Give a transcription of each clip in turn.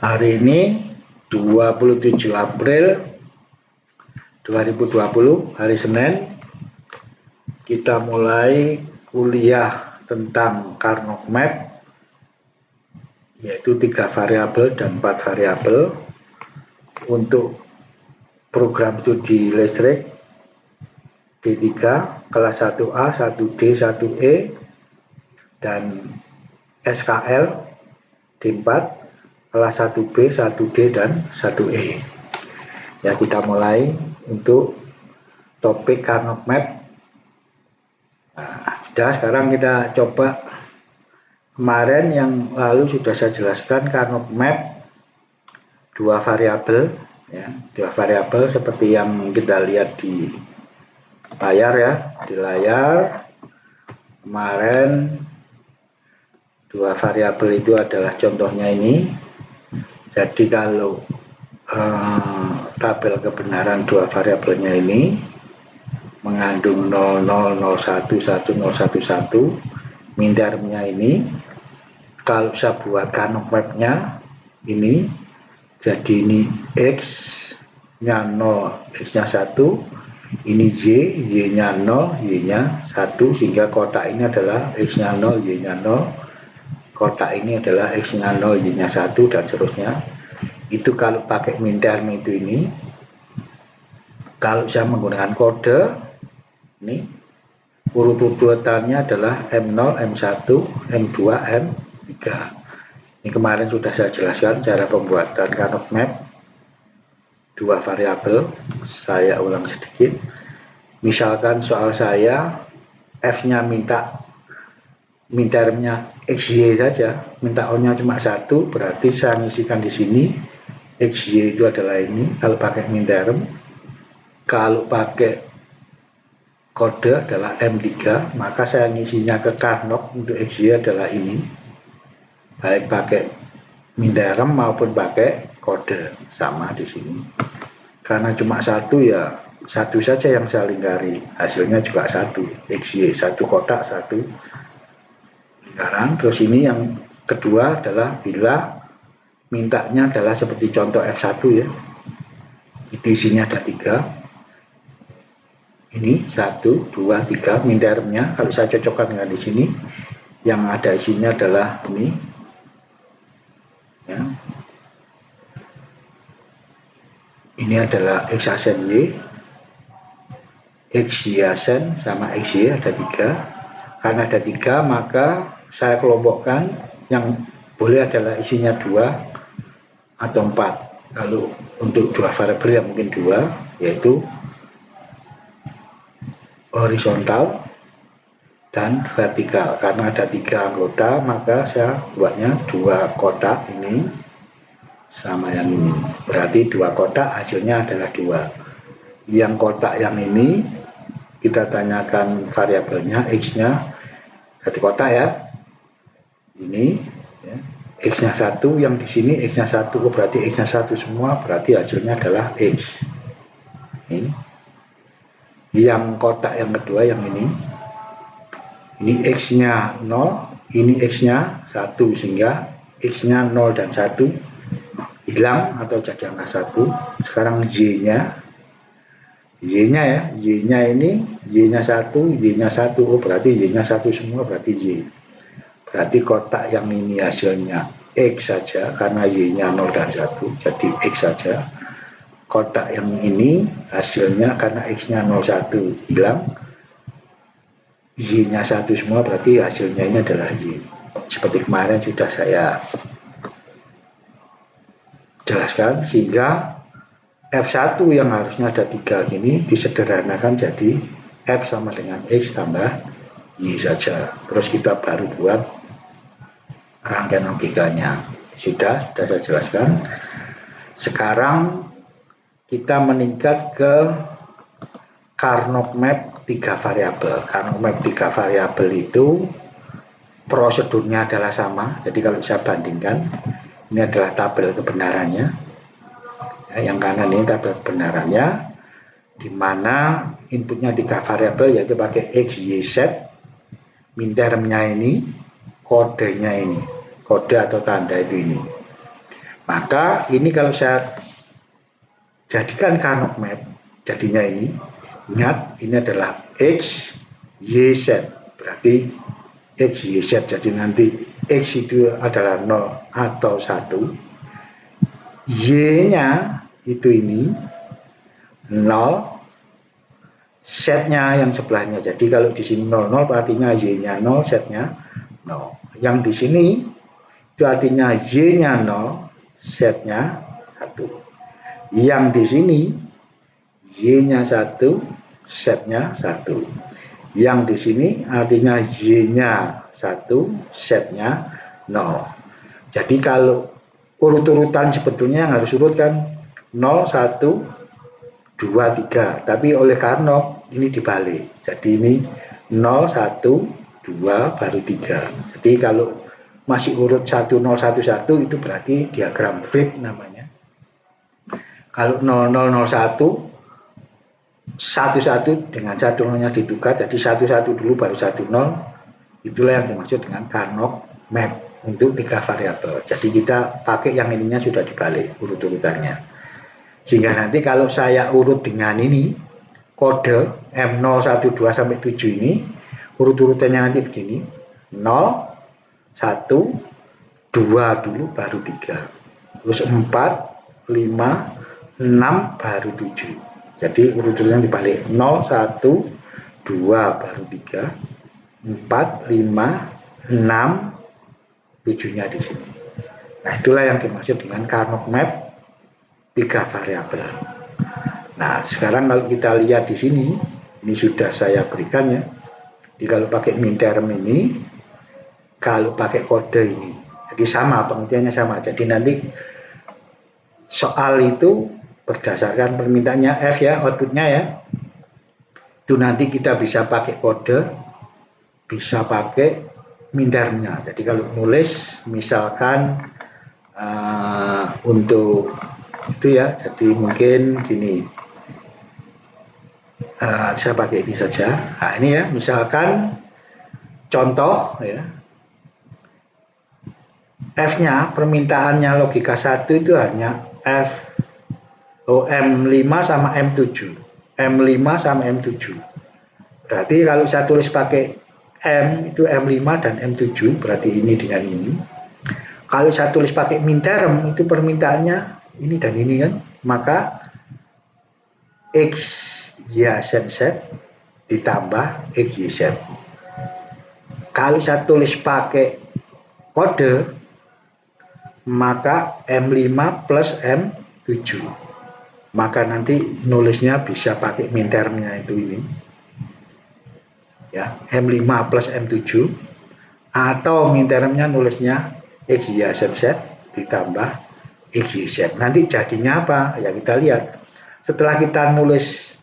Hari ini 27 April 2020, hari Senin. Kita mulai kuliah tentang Carnot Map, yaitu 3 variabel dan 4 variabel untuk program studi listrik D3 kelas 1A, 1D, 1E dan SKL D4 kelas 1B, 1D dan 1E. Ya, kita mulai untuk topik Carnot Map. Nah, sekarang kita coba. Kemarin yang lalu sudah saya jelaskan Carnot Map 2 variabel, ya, 2 variabel seperti yang kita lihat di layar, ya, di layar. Kemarin 2 variabel itu adalah contohnya ini. Jadi kalau tabel kebenaran 2 variabelnya ini mengandung 00, 01, 1011, mindarmnya ini, kalau saya buat Carnot Map-nya ini, jadi ini X-nya 0, X-nya 1, ini Y-nya 0, Y-nya 1, sehingga kotak ini adalah X-nya 0, Y-nya 0, kotak ini adalah X-nya 0, Y-nya 1, dan seterusnya. Itu kalau pakai mindarm itu ini. Kalau saya menggunakan kode, ini urut-urutannya adalah M0, M1, M2, M3. Ini kemarin sudah saya jelaskan cara pembuatan Carnot Map 2 variabel. Saya ulang sedikit. Misalkan soal saya F-nya mindarmnya XY saja, minta O-nya cuma 1, berarti saya ngisikan di sini XY itu adalah ini kalau pakai mindarm. Kalau pakai kode adalah M3, maka saya ngisinya ke Carnot untuk XY adalah ini, baik pakai mindarm maupun pakai kode, sama di sini. Karena cuma 1, ya 1 saja yang saya lingkari, hasilnya juga 1, XY, 1 kotak, 1 lingkaran. Terus ini yang kedua adalah bila mintanya adalah seperti contoh F1, ya, itu isinya ada 3. Ini 1, 2, 3 mindarmnya. Kalau saya cocokkan dengan di sini, yang ada isinya adalah ini, ya. Ini adalah X asen Y, X Y asen sama X Y ada 3. Karena ada 3, maka saya kelompokkan. Yang boleh adalah isinya 2 atau 4. Kalau untuk 2 variabel yang mungkin 2, yaitu horizontal dan vertikal. Karena ada 3 anggota, maka saya buatnya 2 kotak ini sama yang ini. Berarti 2 kotak hasilnya adalah 2. Yang kotak yang ini kita tanyakan variabelnya, X-nya 1 kotak, ya. Ini, ya, X-nya 1, yang di sini X-nya 1, berarti X-nya 1 semua, berarti hasilnya adalah X. Ini. Yang kotak yang kedua yang ini X-nya 0, ini X-nya 1, sehingga X-nya 0 dan 1 hilang atau jadi angka 1. Sekarang Y-nya, ya, Y-nya ini, Y-nya 1, Y-nya 1, berarti Y-nya 1 semua, berarti Y. Berarti kotak yang ini hasilnya X saja, karena Y-nya 0 dan 1, jadi X saja. Kotak yang ini hasilnya karena X-nya 01 hilang, Y-nya 1 semua, berarti hasilnya ini adalah Y. Seperti kemarin sudah saya jelaskan, sehingga F1 yang harusnya ada 3 ini disederhanakan jadi F sama dengan X tambah Y saja. Terus kita baru buat rangkaian logikanya. Sudah saya jelaskan. Sekarang kita meningkat ke Carnot Map 3 variabel. Carnot Map 3 variabel itu prosedurnya adalah sama. Jadi kalau saya bandingkan, ini adalah tabel kebenarannya, ya, yang kanan ini tabel kebenarannya, di mana inputnya 3 variabel, yaitu pakai X, Y, Z. Mindarmnya ini, kodenya ini, kode atau tanda itu ini. Maka ini kalau saya jadikan Carnot map, jadinya ini, ingat ini adalah X, Y, Z. Berarti X, Y, Z. Jadi nanti X itu adalah 0 atau 1. Y-nya itu ini 0, Z-nya yang sebelahnya. Jadi kalau di sini 00 artinya Y-nya 0, Z-nya 0. Yang di sini itu artinya Y-nya 0, Z-nya 1. Yang di sini Y-nya 1, Z-nya 1. Yang di sini artinya Y-nya 1, Z-nya 0. Jadi kalau urut-urutan sebetulnya yang harus urut kan 0, 1, 2, 3, tapi oleh Carnot ini dibalik. Jadi ini 0, 1, 2, baru 3. Jadi kalau masih urut 1, 0, 1, 1 itu berarti diagram Fick namanya. Kalau 0, 0, 0, 1, 1, 1 dengan 1 0-nya ditukar, jadi 1, 1 dulu baru 1, 0. Itulah yang dimaksud dengan Carnot map untuk 3 variabel. Jadi kita pakai yang ininya sudah dibalik urut-urutannya. Sehingga nanti kalau saya urut dengan ini, kode M0, 1, 2, sampai 7 ini, urut-urutannya nanti begini, 0, 1, 2 dulu, baru 3. Terus 4, 5, 6, baru 7. Jadi urut-urutannya dibalik, 0, 1, 2, baru 3, 4, 5, 6, 7-nya di sini. Nah itulah yang dimaksud dengan Carnot map 3 variabel. Nah, sekarang kalau kita lihat di sini, ini sudah saya berikan ya. Jadi kalau pakai minterm ini, kalau pakai kode ini, jadi sama, pengertiannya sama. Jadi nanti soal itu berdasarkan permintaannya F ya, outputnya ya. Itu nanti kita bisa pakai kode, bisa pakai mintermnya. Jadi kalau nulis, misalkan untuk itu ya, jadi mungkin gini, saya pakai ini saja. Nah ini ya, misalkan contoh ya, F-nya permintaannya logika 1 itu hanya M5 sama M7, M5 sama M7. Berarti kalau saya tulis pakai M itu M5 dan M7, berarti ini dengan ini. Kalau saya tulis pakai minterm itu permintaannya ini dan ini kan, maka X, Y, Z ditambah X, Y, Z. Kalau saya tulis pakai kode, maka M5 plus M7. Maka nanti nulisnya bisa pakai mintermnya itu ini. Ya, M5 plus M7 atau mintermnya nulisnya X, Y, Z ditambah X, Y, Z. Nanti jadinya apa? Ya kita lihat. Setelah kita nulis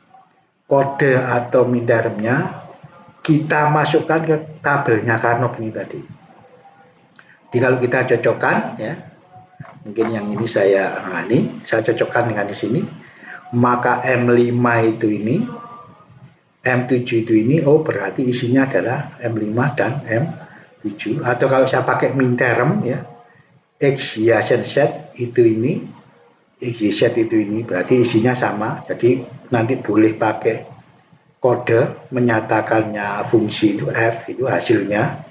kode atau mintermnya, kita masukkan ke tabelnya Carnot ini tadi. Jadi kalau kita cocokkan ya, mungkin yang ini saya cocokkan dengan di sini, maka M5 itu ini, M7 itu ini, oh berarti isinya adalah M5 dan M7. Atau kalau saya pakai minterm ya, X, Y, Z itu ini, X, Y, Z itu ini, berarti isinya sama. Jadi nanti boleh pakai kode menyatakannya fungsi itu F, itu hasilnya,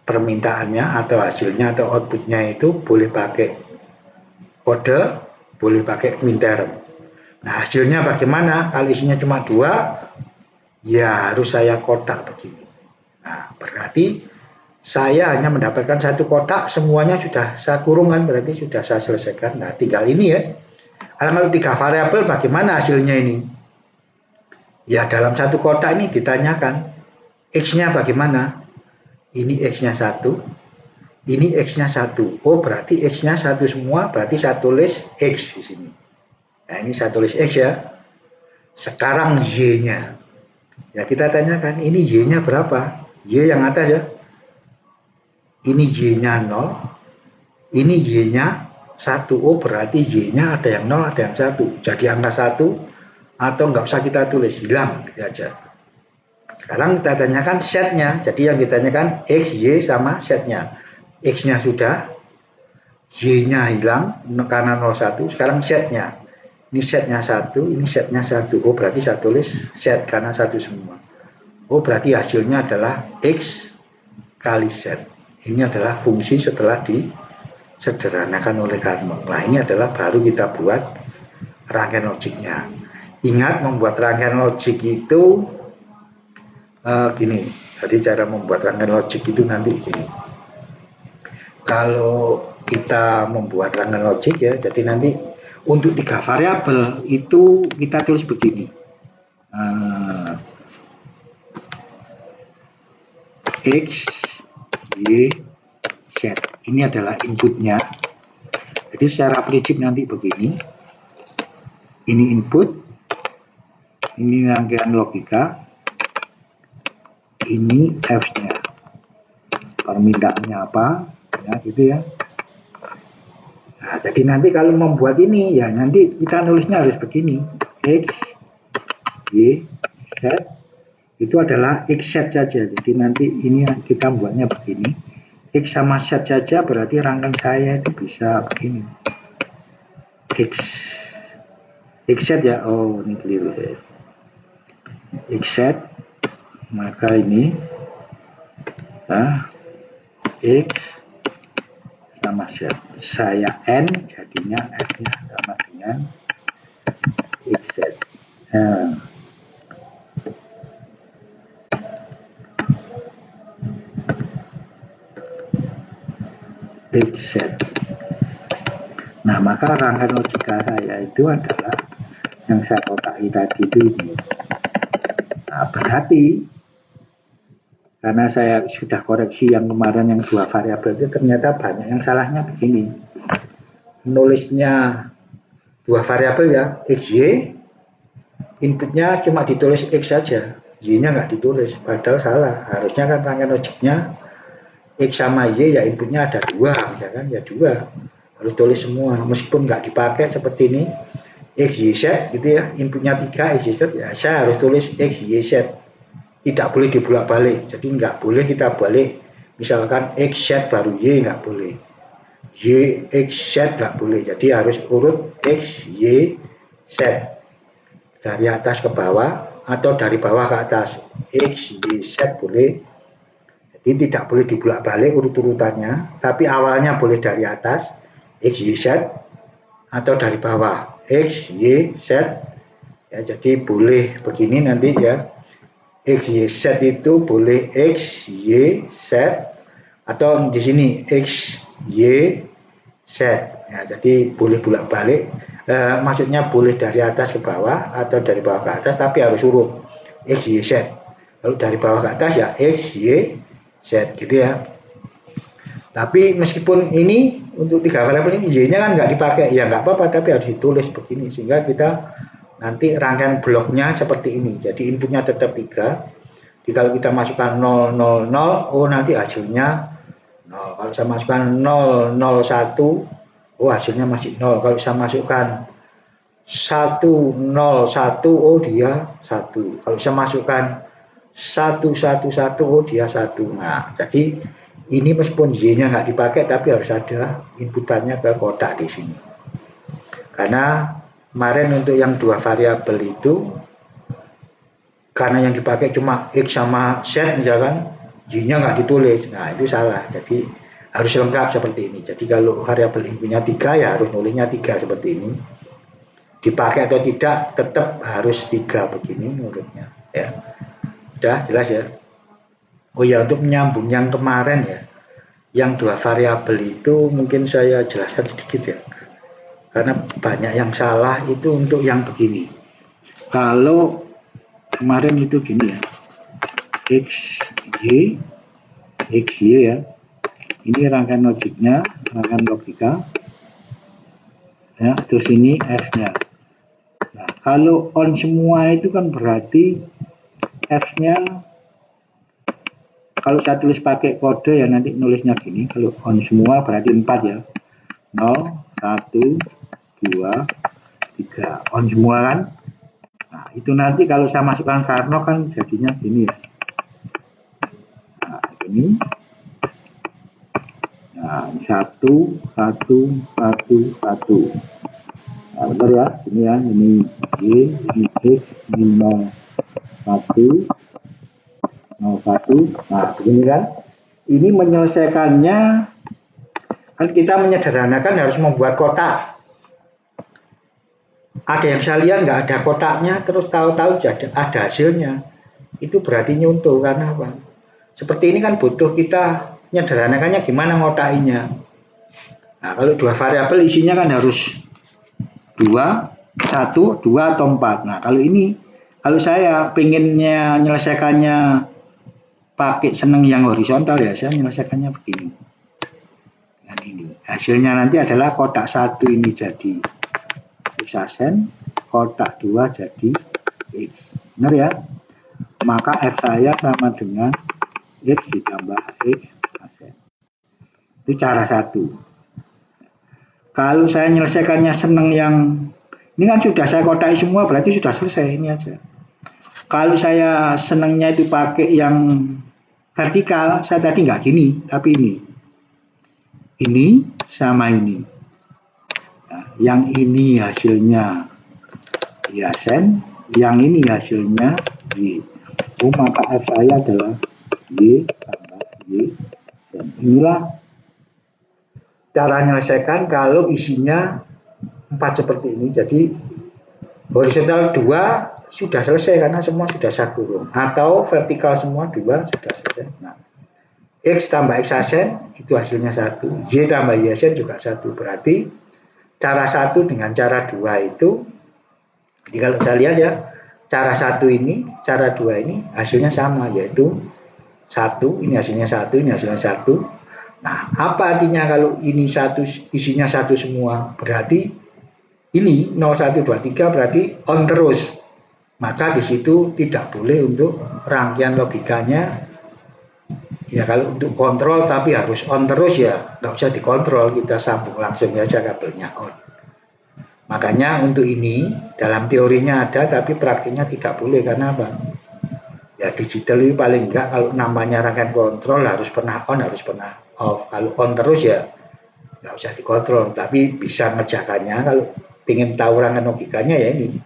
permintaannya atau hasilnya atau outputnya itu boleh pakai kode, boleh pakai minterm. Nah hasilnya bagaimana? Kalau isinya cuma 2, ya harus saya kotak begini. Nah berarti saya hanya mendapatkan satu kotak, semuanya sudah saya kurungkan, berarti sudah saya selesaikan. Nah tinggal ini ya, kalau 3 variabel bagaimana hasilnya ini? Ya dalam satu kotak ini ditanyakan, X-nya bagaimana? Ini X-nya 1, ini X-nya 1. Oh berarti X-nya 1 semua, berarti saya tulis X di sini. Nah ini saya tulis X ya. Sekarang Y-nya. Ya kita tanyakan, ini Y-nya berapa? Y yang atas ya. Ini Y-nya 0, ini Y-nya 1. Oh berarti Y-nya ada yang 0, ada yang 1. Jadi angka 1 atau nggak usah kita tulis, hilang gitu aja. Sekarang kita tanyakan Z-nya. Jadi yang ditanyakan X, Y sama Z-nya. X-nya sudah, Y-nya hilang karena 01, sekarang setnya. Ini setnya 1, ini setnya 1. Oh, berarti saya tulis set karena 1 semua. Oh, berarti hasilnya adalah X kali Z. Ini adalah fungsi setelah disederhanakan oleh Carnot. Nah, ini adalah baru kita buat rangkaian logiknya. Ingat, membuat rangkaian logik itu gini. Jadi cara membuat rangkaian logik itu nanti gini. Kalau kita membuat rangkaian logik ya, jadi nanti untuk 3 variabel itu kita tulis begini. X, Y, Z. Ini adalah inputnya. Jadi secara prinsip nanti begini. Ini input, ini rangkaian logika, ini F-nya. Permintaannya apa? Ya, gitu ya. Nah, jadi nanti kalau membuat ini, ya nanti kita nulisnya harus begini. X, Y, Z. Itu adalah X set saja. Jadi nanti ini kita buatnya begini. X sama set saja berarti rangkaian saya itu bisa begini. X set ya. Oh, ini keliru saya. X set, maka ini X sama set. Saya N, jadinya F-nya sama dengan X set. X set. Nah, maka rangkaian logika saya itu adalah yang saya kotaki tadi itu ini. Nah, berarti karena saya sudah koreksi yang kemarin yang 2 variabel itu ternyata banyak yang salahnya begini. Nulisnya 2 variabel ya, X, Y, inputnya cuma ditulis X saja, Y-nya nggak ditulis, padahal salah. Harusnya kan rangkaian logiknya X sama Y ya inputnya ada 2, misalkan ya 2. Harus tulis semua, meskipun nggak dipakai seperti ini, X, Y, Z gitu ya, inputnya 3, X, Y, Z, ya saya harus tulis X, Y, Z. Tidak boleh dibulak-balik, jadi nggak boleh kita balik, misalkan X, Z baru Y, nggak boleh. Y, X, Z nggak boleh, jadi harus urut X, Y, Z. Dari atas ke bawah, atau dari bawah ke atas. X, Y, Z boleh. Jadi tidak boleh dibulak-balik urut-urutannya, tapi awalnya boleh dari atas, X, Y, Z, atau dari bawah, X, Y, Z. Ya, jadi boleh begini nanti ya. X, Y, Z itu boleh X, Y, Z, atau di sini X, Y, Z. Ya, jadi boleh bolak-balik. Maksudnya boleh dari atas ke bawah atau dari bawah ke atas, tapi harus urut X, Y, Z. Lalu dari bawah ke atas ya X, Y, Z gitu ya. Tapi meskipun ini untuk 3 variabel ini Y-nya kan nggak dipakai, ya nggak apa-apa, tapi harus ditulis begini sehingga kita nanti rangkaian bloknya seperti ini. Jadi inputnya tetap 3. Jadi kalau kita masukkan 0, 0, 0, oh nanti hasilnya 0. Kalau saya masukkan 0, 0, 1, oh hasilnya masih 0. Kalau saya masukkan 1, 0, 1, oh dia 1. Kalau saya masukkan 1, 1, 1, oh dia 1. Nah, jadi ini meskipun Y-nya nggak dipakai, tapi harus ada inputannya ke kotak di sini. Karena kemarin untuk yang 2 variabel itu, karena yang dipakai cuma X sama Z misalkan, Y-nya nggak ditulis. Nah, itu salah. Jadi harus lengkap seperti ini. Jadi kalau variabel inputnya 3, ya harus nulisnya 3 seperti ini. Dipakai atau tidak, tetap harus 3 begini menurutnya. Ya. Sudah jelas ya. Oh ya, untuk menyambung yang kemarin ya, yang 2 variabel itu mungkin saya jelaskan sedikit ya. Karena banyak yang salah itu untuk yang begini. Kalau kemarin itu gini ya, X, Y ya. Ini rangkaian logiknya, rangkaian logika. Ya, terus ini F-nya. Nah, kalau on semua itu kan berarti F-nya, kalau saya tulis pakai kode ya nanti nulisnya gini. Kalau on semua berarti 4 ya. 0, 1, 2, 3. On semua kan. Nah, itu nanti kalau saya masukkan Carnot kan jadinya gini ya. Nah, ini. Nah, 1, 1, 1, 1. Nah, benar ya, ini ya, ini Y, ini X, ini 0, 1, 0, 1. Nah, begini kan. Ini menyelesaikannya, kan kita menyederhanakan harus membuat kotak. Ada yang saya lihat nggak ada kotaknya, terus tahu-tahu ada hasilnya. Itu berarti nyuntuh, karena apa? Seperti ini kan butuh kita menyederhanakannya gimana ngotakinya. Nah, kalau dua variabel isinya kan harus 2, 1, 2 atau 4. Nah, kalau ini, kalau saya pengennya menyelesaikannya pakai seneng yang horizontal ya, saya menyelesaikannya begini. Dan ini hasilnya nanti adalah kotak 1 ini jadi X-asen, kotak 2 jadi X. Benar ya? Maka F saya sama dengan X ditambah X-asen. Itu cara satu. Kalau saya menyelesaikannya seneng yang ini kan sudah saya kodai semua, berarti sudah selesai, ini aja. Kalau saya senengnya itu pakai yang vertikal, saya tadi nggak gini, tapi ini. Ini sama ini. Nah, yang ini hasilnya Y-asen, yang ini hasilnya Y. Oh, maka F saya adalah Y tambah Y. Dan inilah cara menyelesaikan kalau isinya 4 seperti ini. Jadi horizontal 2 sudah selesai karena semua sudah saya kurung. Atau vertikal semua 2 sudah selesai. Nah, X tambah X-asen itu hasilnya 1. Y tambah Y-asen juga 1. Berarti cara 1 dengan cara 2 itu, jadi kalau saya lihat ya, cara 1 ini, cara 2 ini hasilnya sama, yaitu 1, ini hasilnya 1, ini hasilnya 1. Nah, apa artinya kalau ini isinya 1 semua? Berarti ini 0, 1, 2, 3 berarti on terus. Maka di situ tidak boleh untuk rangkaian logikanya. Ya kalau untuk kontrol tapi harus on terus ya nggak usah dikontrol, kita sambung langsung aja kabelnya on. Makanya untuk ini dalam teorinya ada tapi praktiknya tidak boleh, karena apa? Ya digital itu paling enggak kalau namanya rangkaian kontrol harus pernah on, harus pernah off. Kalau on terus ya nggak usah dikontrol, tapi bisa ngerjakannya kalau ingin tahu rangkaian logikanya ya ini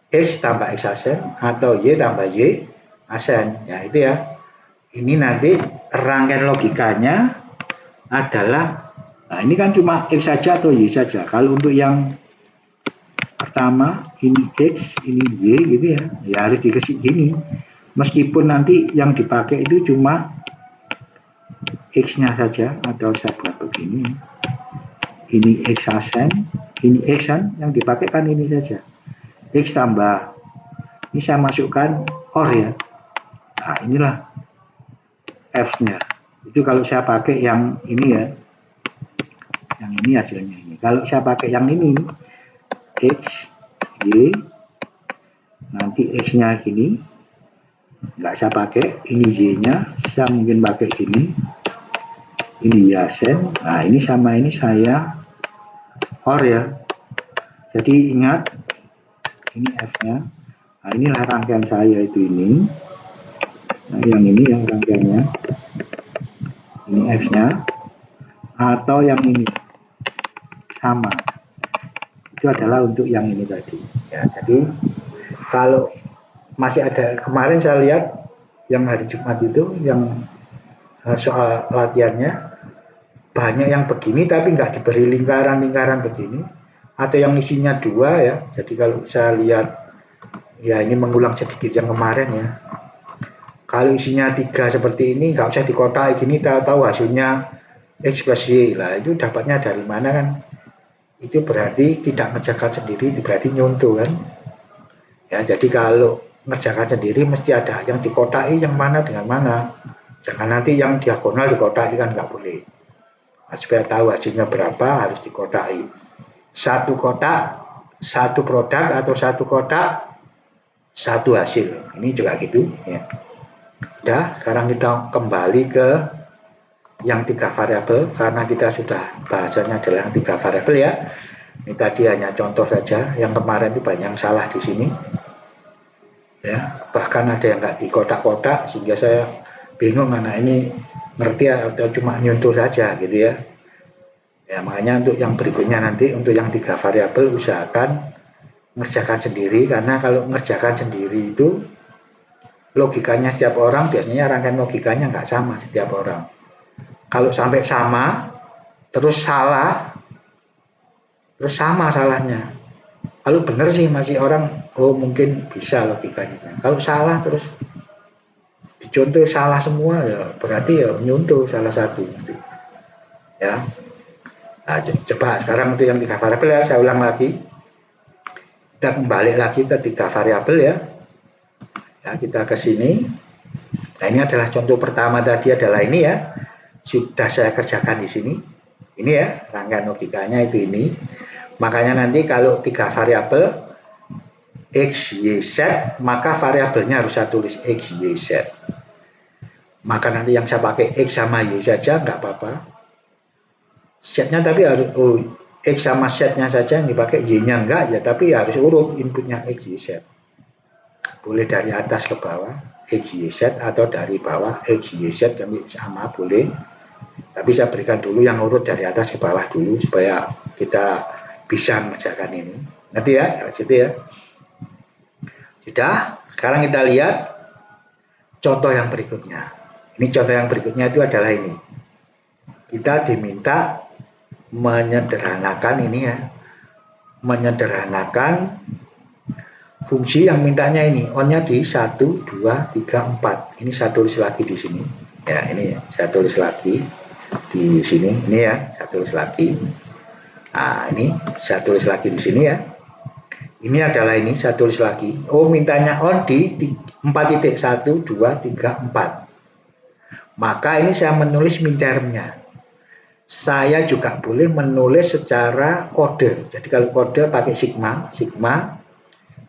X tambah X-asen atau Y tambah Y-asen. Ya itu ya. Ini nanti rangkaian logikanya adalah, nah ini kan cuma X saja atau Y saja. Kalau untuk yang pertama ini X, ini Y gitu ya, ya harus dikasih gini. Meskipun nanti yang dipakai itu cuma X-nya saja, atau saya buat begini. Ini X-asen, ini X-an, yang dipakai kan ini saja. X tambah, ini saya masukkan OR ya. Nah inilah F-nya. Itu kalau saya pakai yang ini ya. Yang ini hasilnya ini. Kalau saya pakai yang ini, X, Y, nanti X-nya gini. Nggak saya pakai, ini Y-nya. Saya mungkin pakai ini. Ini Y-asen. Nah ini sama ini saya OR ya. Jadi ingat, ini F-nya. Nah inilah rangkaian saya itu ini. Nah yang ini yang rangkaiannya. Ini F-nya. Atau yang ini. Sama. Itu adalah untuk yang ini tadi. Ya, jadi kalau masih ada, kemarin saya lihat yang hari Jumat itu yang soal latihannya banyak yang begini tapi nggak diberi lingkaran-lingkaran begini, atau yang isinya 2 ya. Jadi kalau saya lihat ya ini mengulang sedikit yang kemarin ya. Kalau isinya 3 seperti ini nggak usah dikotak gini, tahu hasilnya X plus Y lah, itu dapatnya dari mana kan? Itu berarti tidak mengerjakan sendiri, berarti nyuntuh kan. Ya, jadi kalau mengerjakan sendiri mesti ada yang dikotai yang mana dengan mana. Jangan nanti yang diagonal dikotai, kan nggak boleh. Nah, supaya tahu hasilnya berapa harus dikotai. Satu kotak, satu produk, atau satu kotak, satu hasil. Ini juga gitu ya. Udah, sekarang kita kembali ke yang 3 variabel, karena kita sudah bahasanya adalah yang 3 variabel ya. Ini tadi hanya contoh saja, yang kemarin itu banyak yang salah di sini ya, bahkan ada yang nggak di kotak-kotak sehingga saya bingung mana ini ngerti atau cuma nyuntuh saja gitu ya. Ya, makanya untuk yang berikutnya nanti, untuk yang 3 variabel usahakan ngerjakan sendiri, karena kalau ngerjakan sendiri itu logikanya setiap orang biasanya rangkaian logikanya nggak sama setiap orang. Kalau sampai sama terus salah, terus sama salahnya. Kalau benar sih masih orang, oh mungkin bisa logikanya. Kalau salah terus dicontoh salah semua, ya berarti ya nyuntuh salah satu mesti. Ya. Nah, coba sekarang untuk yang 3 variabel ya, saya ulang lagi. Kita kembali lagi ke 3 variabel ya. Ya, kita ke sini. Nah, ini adalah contoh pertama tadi adalah ini ya. Sudah saya kerjakan di sini. Ini ya, rangkaian logikanya itu ini. Makanya nanti kalau 3 variabel X, Y, Z, maka variabelnya harus saya tulis X, Y, Z. Maka nanti yang saya pakai X sama Y saja nggak apa-apa. Z-nya tapi harus X sama Z-nya saja yang dipakai, Y-nya enggak ya, tapi harus urut inputnya X, Y, Z. Boleh dari atas ke bawah X, Y, Z, atau dari bawah X, Y, Z sama boleh. Tapi saya berikan dulu yang urut dari atas ke bawah dulu supaya kita bisa mengerjakan ini. Nanti ya, dari situ ya. Sudah, sekarang kita lihat contoh yang berikutnya. Ini contoh yang berikutnya itu adalah ini. Kita diminta menyederhanakan ini ya, menyederhanakan fungsi yang mintanya ini, on-nya di 1, 2, 3, 4. Ini saya tulis lagi di sini. Ya, ini saya tulis lagi di sini. Ini ya, saya tulis lagi. Nah, ini saya tulis lagi di sini ya. Ini adalah ini, saya tulis lagi. Oh, mintanya on di 4 titik, 1, 2, 3, 4. Maka ini saya menulis mintermnya. Saya juga boleh menulis secara kode. Jadi kalau kode pakai sigma,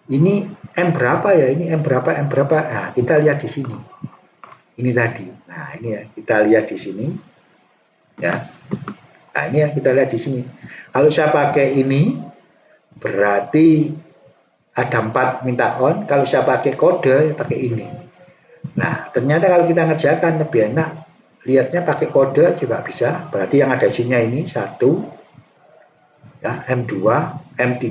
ini M berapa ya? Ini M berapa? Nah, kita lihat di sini. Ini tadi. Nah, ini ya, kita lihat di sini. Ya. Nah, ini yang kita lihat di sini. Kalau saya pakai ini, berarti ada 4 minta on. Kalau saya pakai kode, pakai ini. Nah, ternyata kalau kita ngerjakan lebih enak. Lihatnya pakai kode juga bisa. Berarti yang ada isinya ini 1, ya, M2, M3,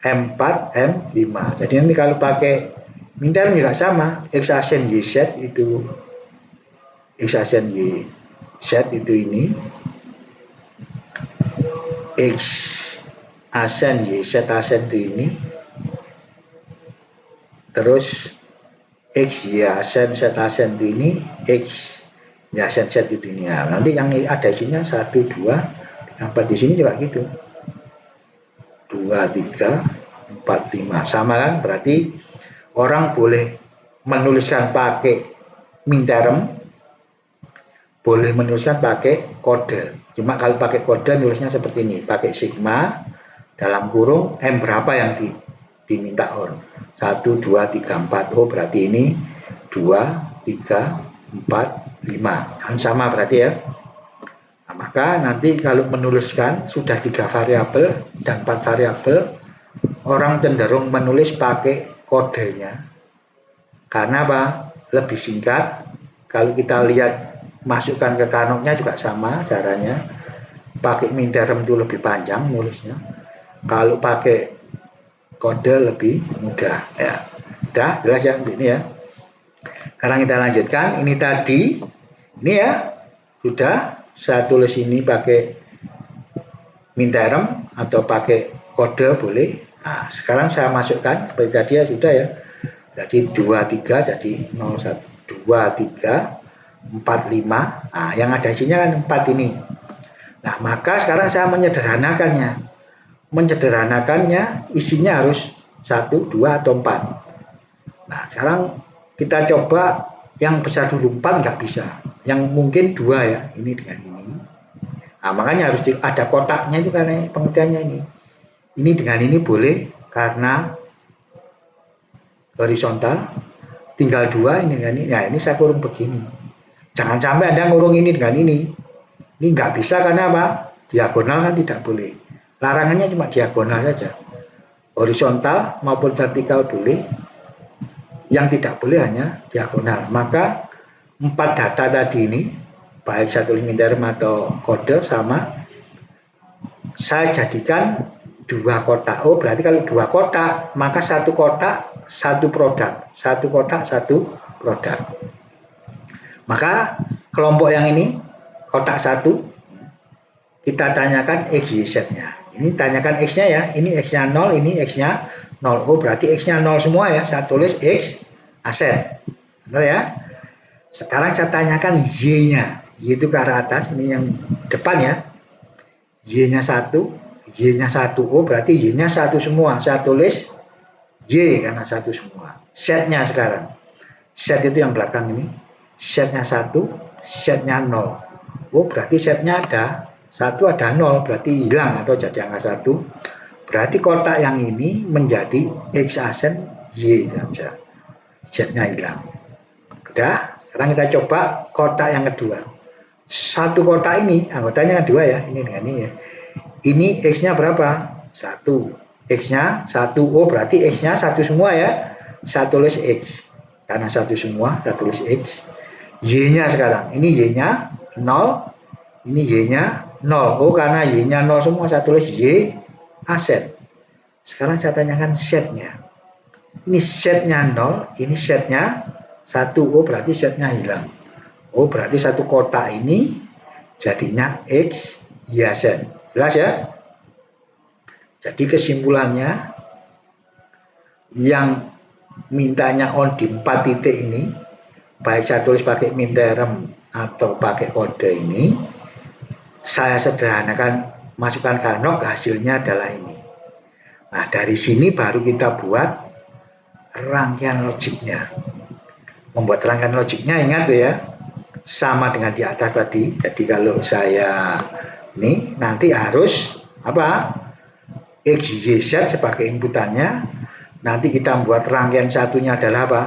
M4, M5. Jadi nanti kalau pakai minterm juga sama. X asen YZ itu X asen YZ itu ini. X asen YZ asen itu ini. Terus X Y asen Z asen itu ini. X ya set itu ini ya. Nanti yang ada isinya 1, 2, 3, 4 di sini juga gitu. 2, 3, 4, 5 sama kan? Berarti orang boleh menuliskan pakai minterm, boleh menuliskan pakai kode. Cuma kalau pakai kode nulisnya seperti ini, pakai sigma dalam kurung M berapa yang diminta on. 1, 2, 3, 4. Oh, berarti ini 2, 3, 4, 5. Sama berarti ya. Nah, maka nanti kalau menuliskan sudah 3 variabel dan 4 variabel, orang cenderung menulis pakai kodenya. Karena apa? Lebih singkat. Kalau kita lihat masukkan ke kanoknya juga sama caranya. Pakai minterm itu lebih panjang nulisnya. Kalau pakai kode lebih mudah ya. Udah jelas ya ini ya. Sekarang kita lanjutkan. Ini tadi, ini ya, sudah saya tulis ini pakai minterm atau pakai kode boleh. Nah, sekarang saya masukkan seperti tadi ya, sudah ya. Jadi 23 jadi 01, 2, 3, 4, 5. Nah, yang ada isinya kan 4 ini. Nah, maka sekarang saya menyederhanakannya. Menyederhanakannya isinya harus 1, 2, atau 4. Nah, sekarang kita coba yang besar dulu, 4 nggak bisa. Yang mungkin 2 ya, ini dengan ini. Nah, makanya harus ada kotaknya itu karena pengertiannya ini. Ini dengan ini boleh karena horizontal. Tinggal 2 ini dengan ini. Nah, ini saya kurung begini. Jangan sampai Anda ngurung ini dengan ini. Ini nggak bisa karena apa? Diagonal kan tidak boleh. Larangannya cuma diagonal saja. Horizontal maupun vertikal boleh. Yang tidak boleh hanya diagonal. Maka 4 data tadi ini, baik satu minterm atau kode sama, saya jadikan 2 kotak. Oh, berarti kalau 2 kotak, maka 1 kotak 1 produk, 1 kotak 1 produk. Maka kelompok yang ini kotak 1 kita tanyakan XYZ-nya. Ini tanyakan X-nya ya, ini X-nya 0, ini X-nya 0. Oh, berarti X-nya 0 semua ya, saya tulis X aset. Benar ya? Sekarang saya tanyakan Y-nya. Y itu ke arah atas, ini yang depan ya. Y-nya 1, Y-nya 1. Oh, berarti Y-nya 1 semua. Saya tulis Y karena 1 semua. Setnya sekarang. Set itu yang belakang ini. Setnya 1, setnya 0. Oh, berarti setnya ada 1 ada 0, berarti hilang atau jadi angka 1. Berarti kotak yang ini menjadi X aset Y saja. Z-nya hilang. Udah, sekarang kita coba kotak yang kedua. 1 kotak ini, anggotanya 2 ya, ini dengan ini ya. Ini X-nya berapa? 1. X-nya 1, oh berarti X-nya 1 semua ya. Saya tulis X. Karena 1 semua, saya tulis X. Y-nya sekarang, ini Y-nya 0, ini Y-nya 0. Oh, karena Y-nya 0 semua, saya tulis Y aset. Sekarang saya tanyakan setnya. Ini setnya 0, ini setnya 1. Oh, berarti setnya hilang. Oh, berarti 1 kotak ini jadinya X, Y aset. Jelas ya? Jadi kesimpulannya, yang mintanya on di 4 titik ini, baik saya tulis pakai minterem atau pakai kode ini, saya sederhanakan, masukkan Karnok, hasilnya adalah ini. Nah, dari sini baru kita buat rangkaian logiknya. Membuat rangkaian logiknya, ingat tuh ya, sama dengan di atas tadi. Jadi kalau saya ini nanti harus apa? X, Y, Z sebagai inputannya. Nanti kita buat rangkaian satunya adalah apa?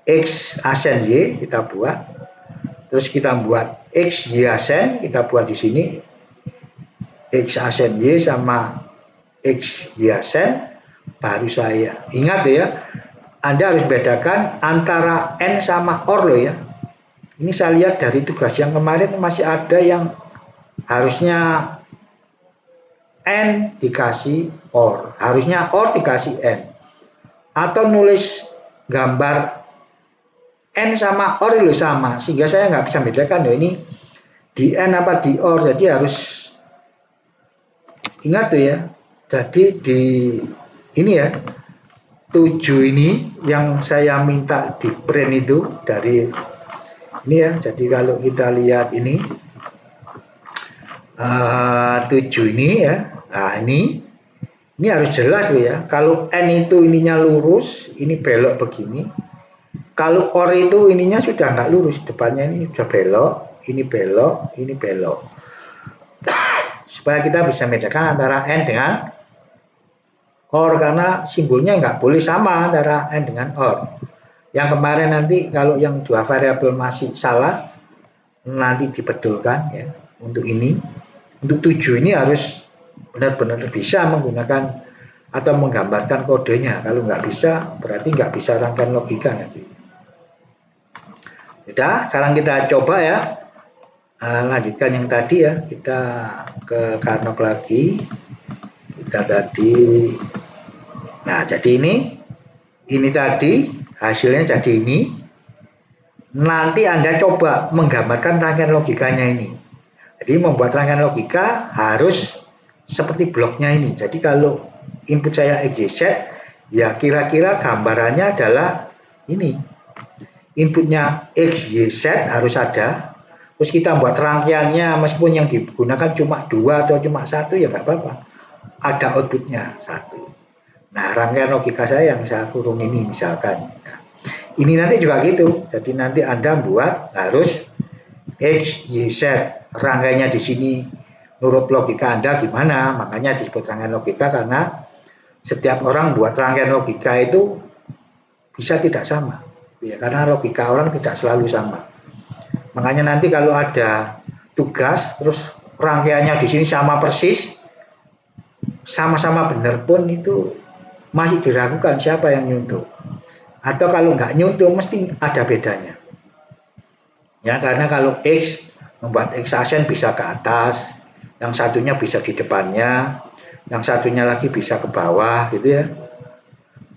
X asen Y kita buat. Terus kita buat X, Y asen, kita buat di sini X asen Y sama X, Y asen. Baru saya ingat ya, Anda harus bedakan antara N sama OR loh ya. Ini saya lihat dari tugas yang kemarin masih ada yang harusnya N dikasih OR, harusnya OR dikasih N. Atau nulis gambar N sama OR itu sama, sehingga saya nggak bisa bedakan loh ini di N apa di OR. Jadi harus ingat tuh ya. Jadi di ini ya, 7 ini yang saya minta di print itu dari ini ya. Jadi kalau kita lihat ini 7 ini ya. Nah, ini harus jelas loh ya. Kalau N itu ininya lurus, ini belok begini. Kalau OR itu ininya sudah nggak lurus, depannya ini sudah belok, ini belok, ini belok. Supaya kita bisa membedakan antara N dengan OR, karena simbolnya nggak boleh sama antara N dengan OR. Yang kemarin nanti kalau yang 2 variabel masih salah, nanti dibetulkan ya. Untuk ini, untuk 7 ini harus benar-benar bisa menggunakan atau menggambarkan kodenya. Kalau nggak bisa, berarti nggak bisa rangkaian logika nanti. Sudah, sekarang kita coba ya. Lanjutkan yang tadi ya, kita ke Karnok lagi. Kita tadi, nah jadi ini tadi hasilnya jadi ini. Nanti Anda coba menggambarkan rangkaian logikanya ini. Jadi membuat rangkaian logika harus seperti bloknya ini. Jadi kalau input saya XYZ, ya kira-kira gambarannya adalah ini. Inputnya XYZ harus ada. Terus kita buat rangkaiannya, meskipun yang digunakan cuma 2 atau cuma 1 ya nggak apa-apa. Ada outputnya 1. Nah, rangkaian logika saya yang saya kurung ini misalkan. Nah, ini nanti juga gitu. Jadi nanti Anda buat harus X, Y, Z. Rangkaiannya di sini menurut logika Anda gimana? Makanya disebut rangkaian logika karena setiap orang buat rangkaian logika itu bisa tidak sama. Ya, karena logika orang tidak selalu sama. Makanya nanti kalau ada tugas terus rangkaiannya di sini sama persis, sama-sama benar pun itu masih diragukan siapa yang nyuntuh. Atau kalau nggak nyuntuh mesti ada bedanya. Ya, karena kalau X membuat X asen bisa ke atas, yang satunya bisa di depannya, yang satunya lagi bisa ke bawah gitu ya.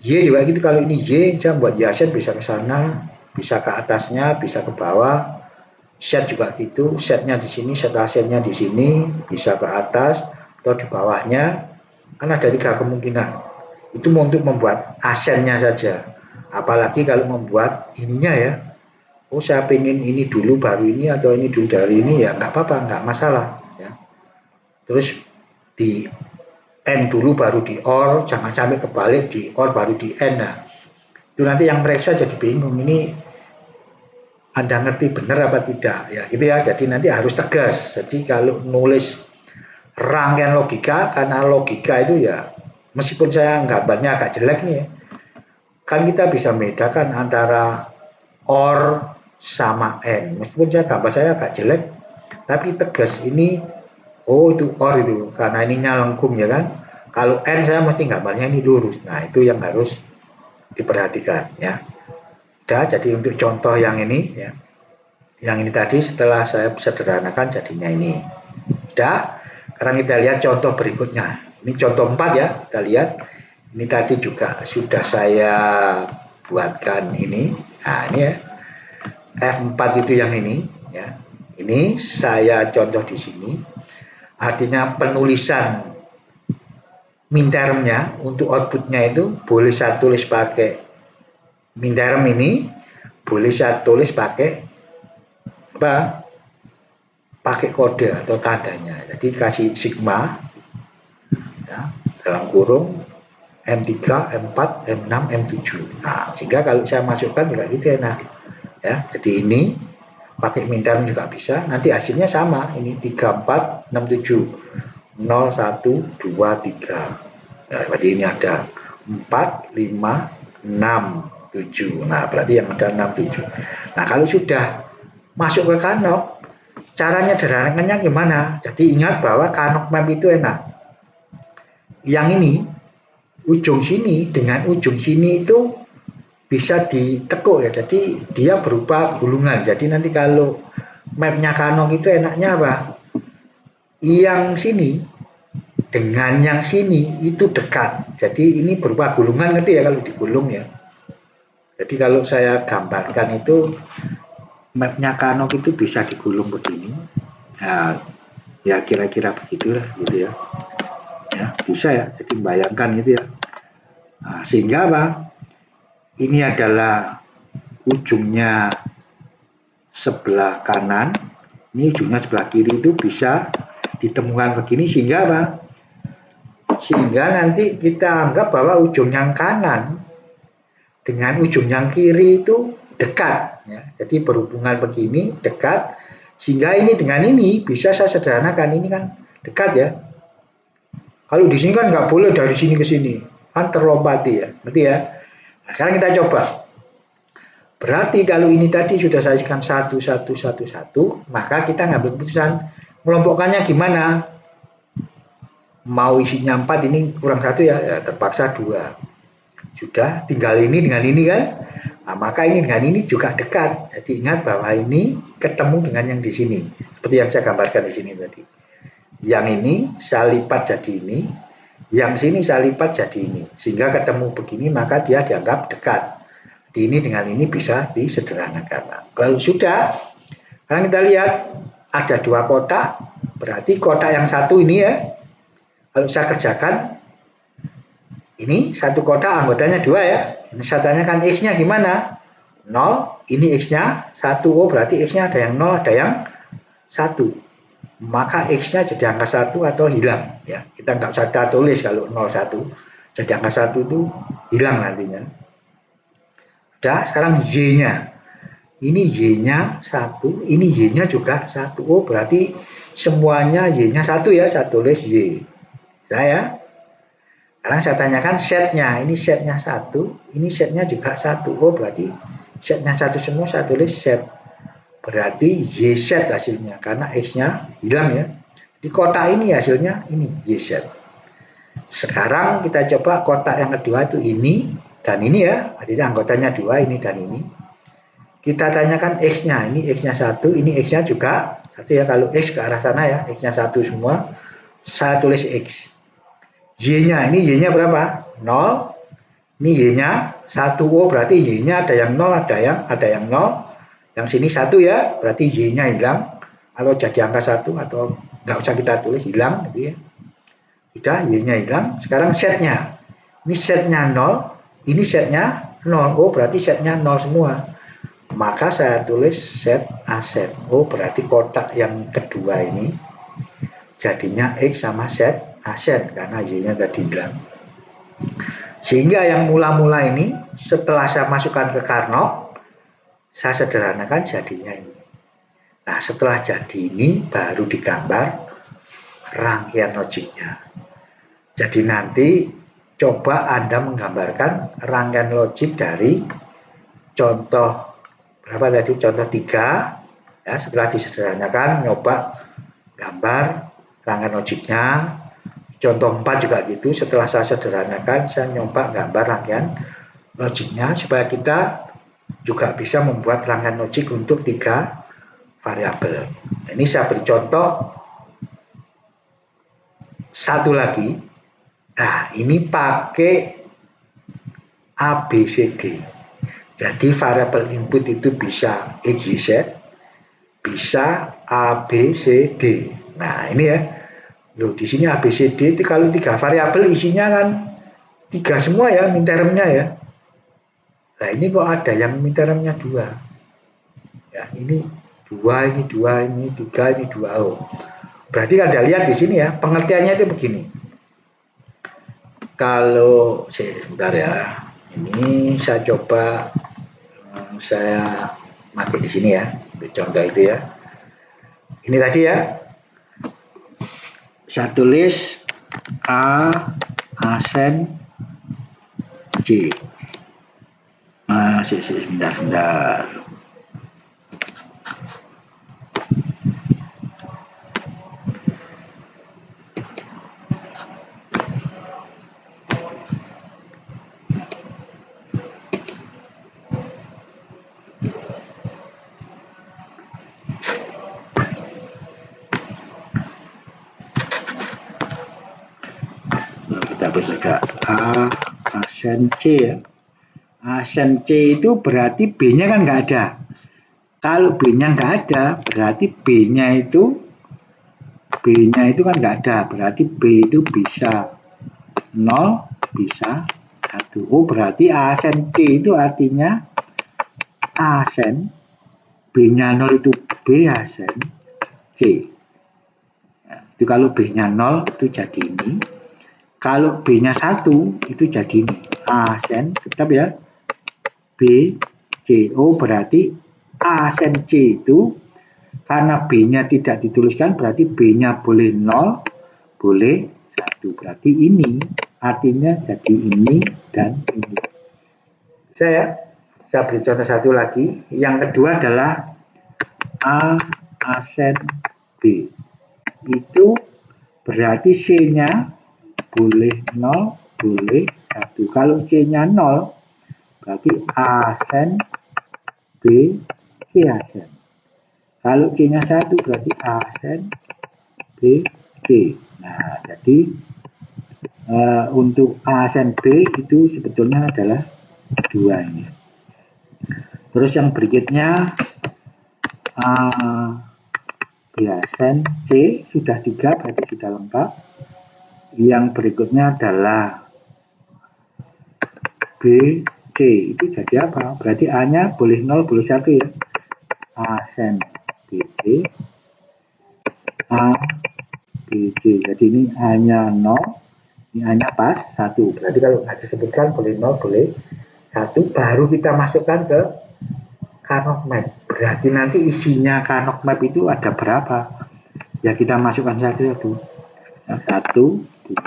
Y juga gitu, kalau ini Y saya buat Y-set bisa ke sana, bisa ke atasnya, bisa ke bawah. Set juga gitu, setnya di sini, set asennya di sini, bisa ke atas atau di bawahnya. Kan ada 3 kemungkinan. Itu untuk membuat asennya saja. Apalagi kalau membuat ininya ya. Oh saya pengen ini dulu baru ini atau ini dulu dari ini ya nggak apa-apa, nggak masalah. Ya. Terus di N dulu baru di OR, jangan sampai kebalik di OR baru di N. Nah, itu nanti yang mereka jadi bingung, ini Anda ngerti benar apa tidak ya gitu ya. Jadi nanti harus tegas. Jadi kalau nulis rangkaian logika, karena logika itu ya meskipun saya gambarnya agak jelek nih ya, kan kita bisa membedakan antara OR sama N. Meskipun gambar saya agak jelek, tapi tegas ini. Oh itu OR itu, karena ininya lengkung ya kan. Kalau N saya mesti gambarnya ini lurus. Nah itu yang harus diperhatikan ya. Udah, jadi untuk contoh yang ini ya. Yang ini tadi setelah saya sederhanakan jadinya ini. Udah, sekarang kita lihat contoh berikutnya. Ini contoh 4 ya, kita lihat. Ini tadi juga sudah saya buatkan ini. Nah ini ya, F4 itu yang ini ya. Ini saya contoh di sini. Artinya penulisan mintermnya untuk outputnya itu boleh saya tulis pakai minterm ini, boleh saya tulis pakai apa? Pakai kode atau tandanya. Jadi kasih sigma ya, dalam kurung M3, M4, M6, M7. Nah, sehingga kalau saya masukkan juga gitu ya. Nah, ya, jadi ini pakai minterm juga bisa. Nanti hasilnya sama. Ini 3, 4, 6, 7. 0, 1, 2, 3. Ya, berarti ini ada 4, 5, 6, 7. Nah, berarti yang ada 6, 7. Nah, kalau sudah masuk ke Canok, caranya sederhananya gimana? Jadi ingat bahwa Canok map itu enak. Yang ini, ujung sini dengan ujung sini itu bisa ditekuk ya. Jadi dia berupa gulungan. Jadi nanti kalau mapnya Canok itu enaknya apa? Yang sini dengan yang sini itu dekat. Jadi ini berupa gulungan nanti ya kalau digulung ya. Jadi kalau saya gambarkan itu mapnya Canok itu bisa digulung begini. Nah, ya kira-kira begitulah gitu ya. Ya, bisa ya. Jadi bayangkan gitu ya. Nah, sehingga apa? Ini adalah ujungnya sebelah kanan, ini ujungnya sebelah kiri itu bisa ditemukan begini sehingga apa? Sehingga nanti kita anggap bahwa ujung yang kanan dengan ujung yang kiri itu dekat ya. Jadi berhubungan begini dekat sehingga ini dengan ini bisa saya sederhanakan, ini kan dekat ya. Kalau di sini kan nggak boleh dari sini ke sini, kan terlompati ya, berarti ya. Nah, sekarang kita coba. Berarti kalau ini tadi sudah saya isikan 1, 1, 1, 1, maka kita ngambil keputusan melompokkannya gimana. Mau isinya 4 ini kurang 1 ya, ya terpaksa 2. Sudah, tinggal ini dengan ini kan. Nah, maka ini dengan ini juga dekat. Jadi ingat bahwa ini ketemu dengan yang di sini. Seperti yang saya gambarkan di sini tadi. Yang ini saya lipat jadi ini, yang sini saya lipat jadi ini. Sehingga ketemu begini maka dia dianggap dekat. Di ini dengan ini bisa disederhanakan. Nah, kalau sudah, sekarang kita lihat ada 2 kotak. Berarti kotak yang satu ini ya, kalau saya kerjakan, ini satu kotak anggotanya 2 ya. Ini saya tanyakan X-nya gimana? 0, ini X-nya 1. Oh berarti X-nya ada yang 0, ada yang 1. Maka X-nya jadi angka 1 atau hilang. Ya, kita nggak usah tulis kalau 0, 1. Jadi angka 1 itu hilang nantinya. Udah, sekarang Y-nya. Ini Y-nya 1, ini Y-nya juga 1. Oh berarti semuanya Y-nya 1 ya, saya tulis Y. Saya sekarang saya tanyakan setnya, ini setnya 1, ini setnya juga 1. Oh berarti setnya 1 semua, saya tulis set. Berarti Y set hasilnya, karena X-nya hilang ya. Di kotak ini hasilnya ini Y set. Sekarang kita coba kotak yang kedua itu ini dan ini ya, artinya anggotanya 2, ini dan ini. Kita tanyakan X-nya, ini X-nya 1, ini X-nya juga Satu ya, kalau X ke arah sana ya, X-nya 1 semua, saya tulis X. Y-nya, ini Y-nya berapa? 0. Ini Y-nya 1. Oh, berarti Y-nya ada yang 0, ada yang 0. Yang sini 1 ya, berarti Y-nya hilang. Atau jadi angka 1, atau nggak usah kita tulis, hilang gitu ya. Sudah, Y-nya hilang. Sekarang setnya. Ini setnya 0, ini setnya 0. Oh, berarti setnya 0 semua. Maka saya tulis set aset. Oh, berarti kotak yang kedua ini jadinya X sama set aset karena Y-nya tadi hilang. Sehingga yang mula-mula ini setelah saya masukkan ke Karnot, saya sederhanakan jadinya ini. Nah, setelah jadi ini baru digambar rangkaian logiknya. Jadi nanti coba Anda menggambarkan rangkaian logik dari contoh berapa tadi? Contoh 3. Ya, setelah disederhanakan nyoba gambar rangkaian logiknya. Contoh 4 juga gitu, setelah saya sederhanakan, saya nyoba gambar rangkaian logiknya supaya kita juga bisa membuat rangkaian logik untuk 3 variabel. Ini saya beri contoh satu lagi. Nah, ini pakai ABCD. Jadi variabel input itu bisa X, Y, Z, bisa ABCD. Nah, ini ya. Loh, di sini ABCD itu kalau 3 variabel isinya kan 3 semua ya mintermnya ya. Nah, ini kok ada yang mintermnya 2. Ya, ini 2, ini 2, ini 3, ini 2. Oh. Berarti Anda lihat di sini ya, pengertiannya itu begini. Kalau sebentar ya. Ini saya coba saya mati di sini ya. Contoh itu ya. Ini tadi ya. Saya tulis A asen C. Sebentar. Kita juga A asen C ya. Asen C itu berarti B-nya kan nggak ada. Kalau B-nya nggak ada, berarti B-nya itu kan nggak ada. Berarti B itu bisa 0, bisa 1. Oh, berarti asen C itu artinya asen B-nya 0 itu B asen C. Nah, itu kalau B-nya 0 itu jadi ini. Kalau B-nya 1 itu jadi ini. Asen tetap ya B, C. Oh, berarti asen C itu karena B-nya tidak dituliskan berarti B-nya boleh 0, boleh 1. Berarti ini artinya jadi ini dan ini. Saya beri contoh satu lagi. Yang kedua adalah A asen B. Itu berarti C-nya boleh 0, boleh 1. Kalau C-nya 0, berarti asen B, C asen. Kalau C-nya 1 berarti asen B, C. Nah, jadi untuk asen B itu sebetulnya adalah 2 ini. Terus yang berikutnya B asen C sudah 3 berarti sudah lengkap. Yang berikutnya adalah B, C itu jadi apa? Berarti A-nya boleh 0, boleh 1 ya. Asen BC, A, BC. Jadi ini A-nya 0, ini A-nya pas 1. Berarti kalau nggak disebutkan boleh 0, boleh 1. Baru kita masukkan ke Karnot Map. Berarti nanti isinya Karnot Map itu ada berapa? Ya kita masukkan satu-satu. 1, 2,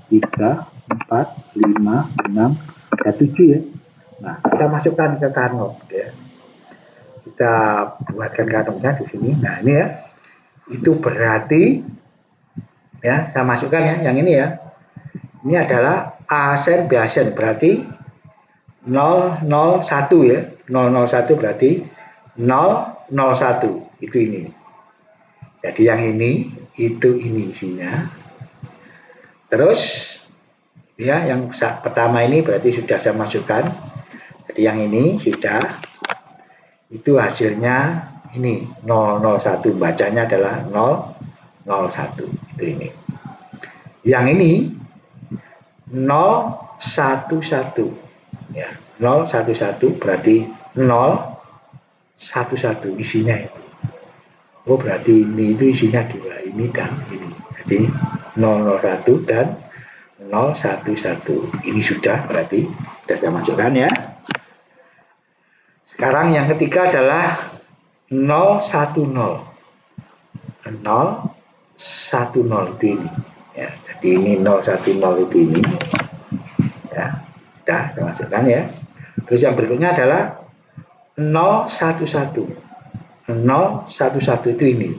3, 4, 5, 6, 7 ya. Nah, kita masukkan ke Karnot ya. Kita buatkan Karnotnya di sini. Nah, ini ya. Itu berarti ya, saya masukkan ya yang ini ya. Ini adalah asen B asen berarti 001 ya. 001 berarti 001 itu ini. Jadi yang ini isinya. Terus ya yang pertama ini berarti sudah saya masukkan. Jadi yang ini sudah, itu hasilnya ini 001, bacanya adalah 001, itu ini. Yang ini 011 ya, 011 berarti 011 isinya itu. Oh berarti ini itu isinya dua, ini dan ini. Jadi 001 dan 011 ini sudah, berarti sudah saya masukkan ya. Sekarang yang ketiga adalah 010 itu ini ya. Jadi ini 010 itu ini ya, sudah saya masukkan ya. Terus yang berikutnya adalah 011 itu ini.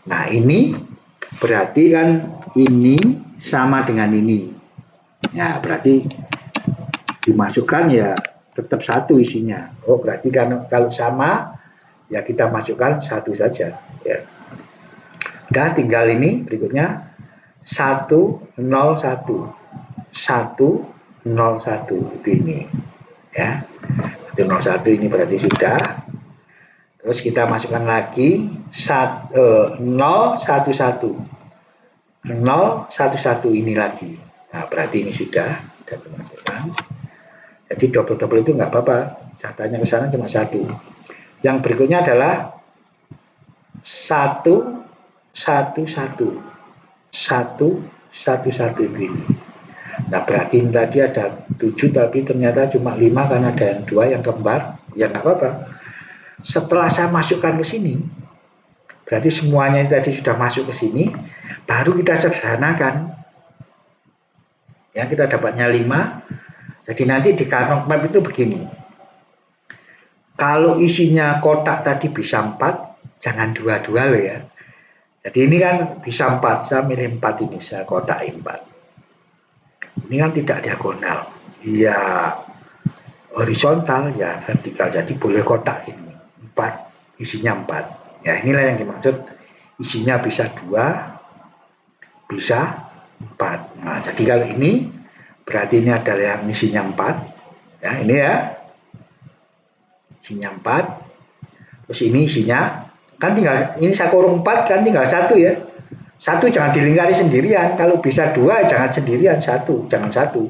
Nah ini berarti kan ini sama dengan ini ya, berarti dimasukkan ya tetap satu isinya. Oh berarti kan kalau sama ya kita masukkan satu saja ya. Udah, tinggal ini berikutnya 101 itu ini ya. 101 ini berarti sudah. Terus kita masukkan lagi 011 ini lagi. Nah berarti ini sudah dimasukkan. Jadi double itu nggak apa-apa, jatahnya ke sana cuma satu. Yang berikutnya adalah 111 itu ini. Nah berarti tadi ada 7 tapi ternyata cuma 5 karena ada yang 2 yang kembar. Ya nggak apa-apa. Setelah saya masukkan ke sini, berarti semuanya tadi sudah masuk ke sini, baru kita sederhanakan. Ya kita dapatnya 5. Jadi nanti di Karnock Map itu begini. Kalau isinya kotak tadi bisa 4, jangan 2 loh ya. Jadi ini kan bisa 4, saya milih 4 ini, saya kotak 4. Ini kan tidak diagonal, ya horizontal, ya vertikal. Jadi boleh kotak ini 4, isinya 4. Ya inilah yang dimaksud isinya bisa 2, bisa 4. Nah jadi kalau ini berarti ini adalah yang isinya 4. Ya ini ya, isinya 4. Terus ini isinya kan tinggal, ini saya kurung 4 kan tinggal 1 ya. 1 jangan dilingkari sendirian, kalau bisa 2 jangan sendirian, 1 jangan 1.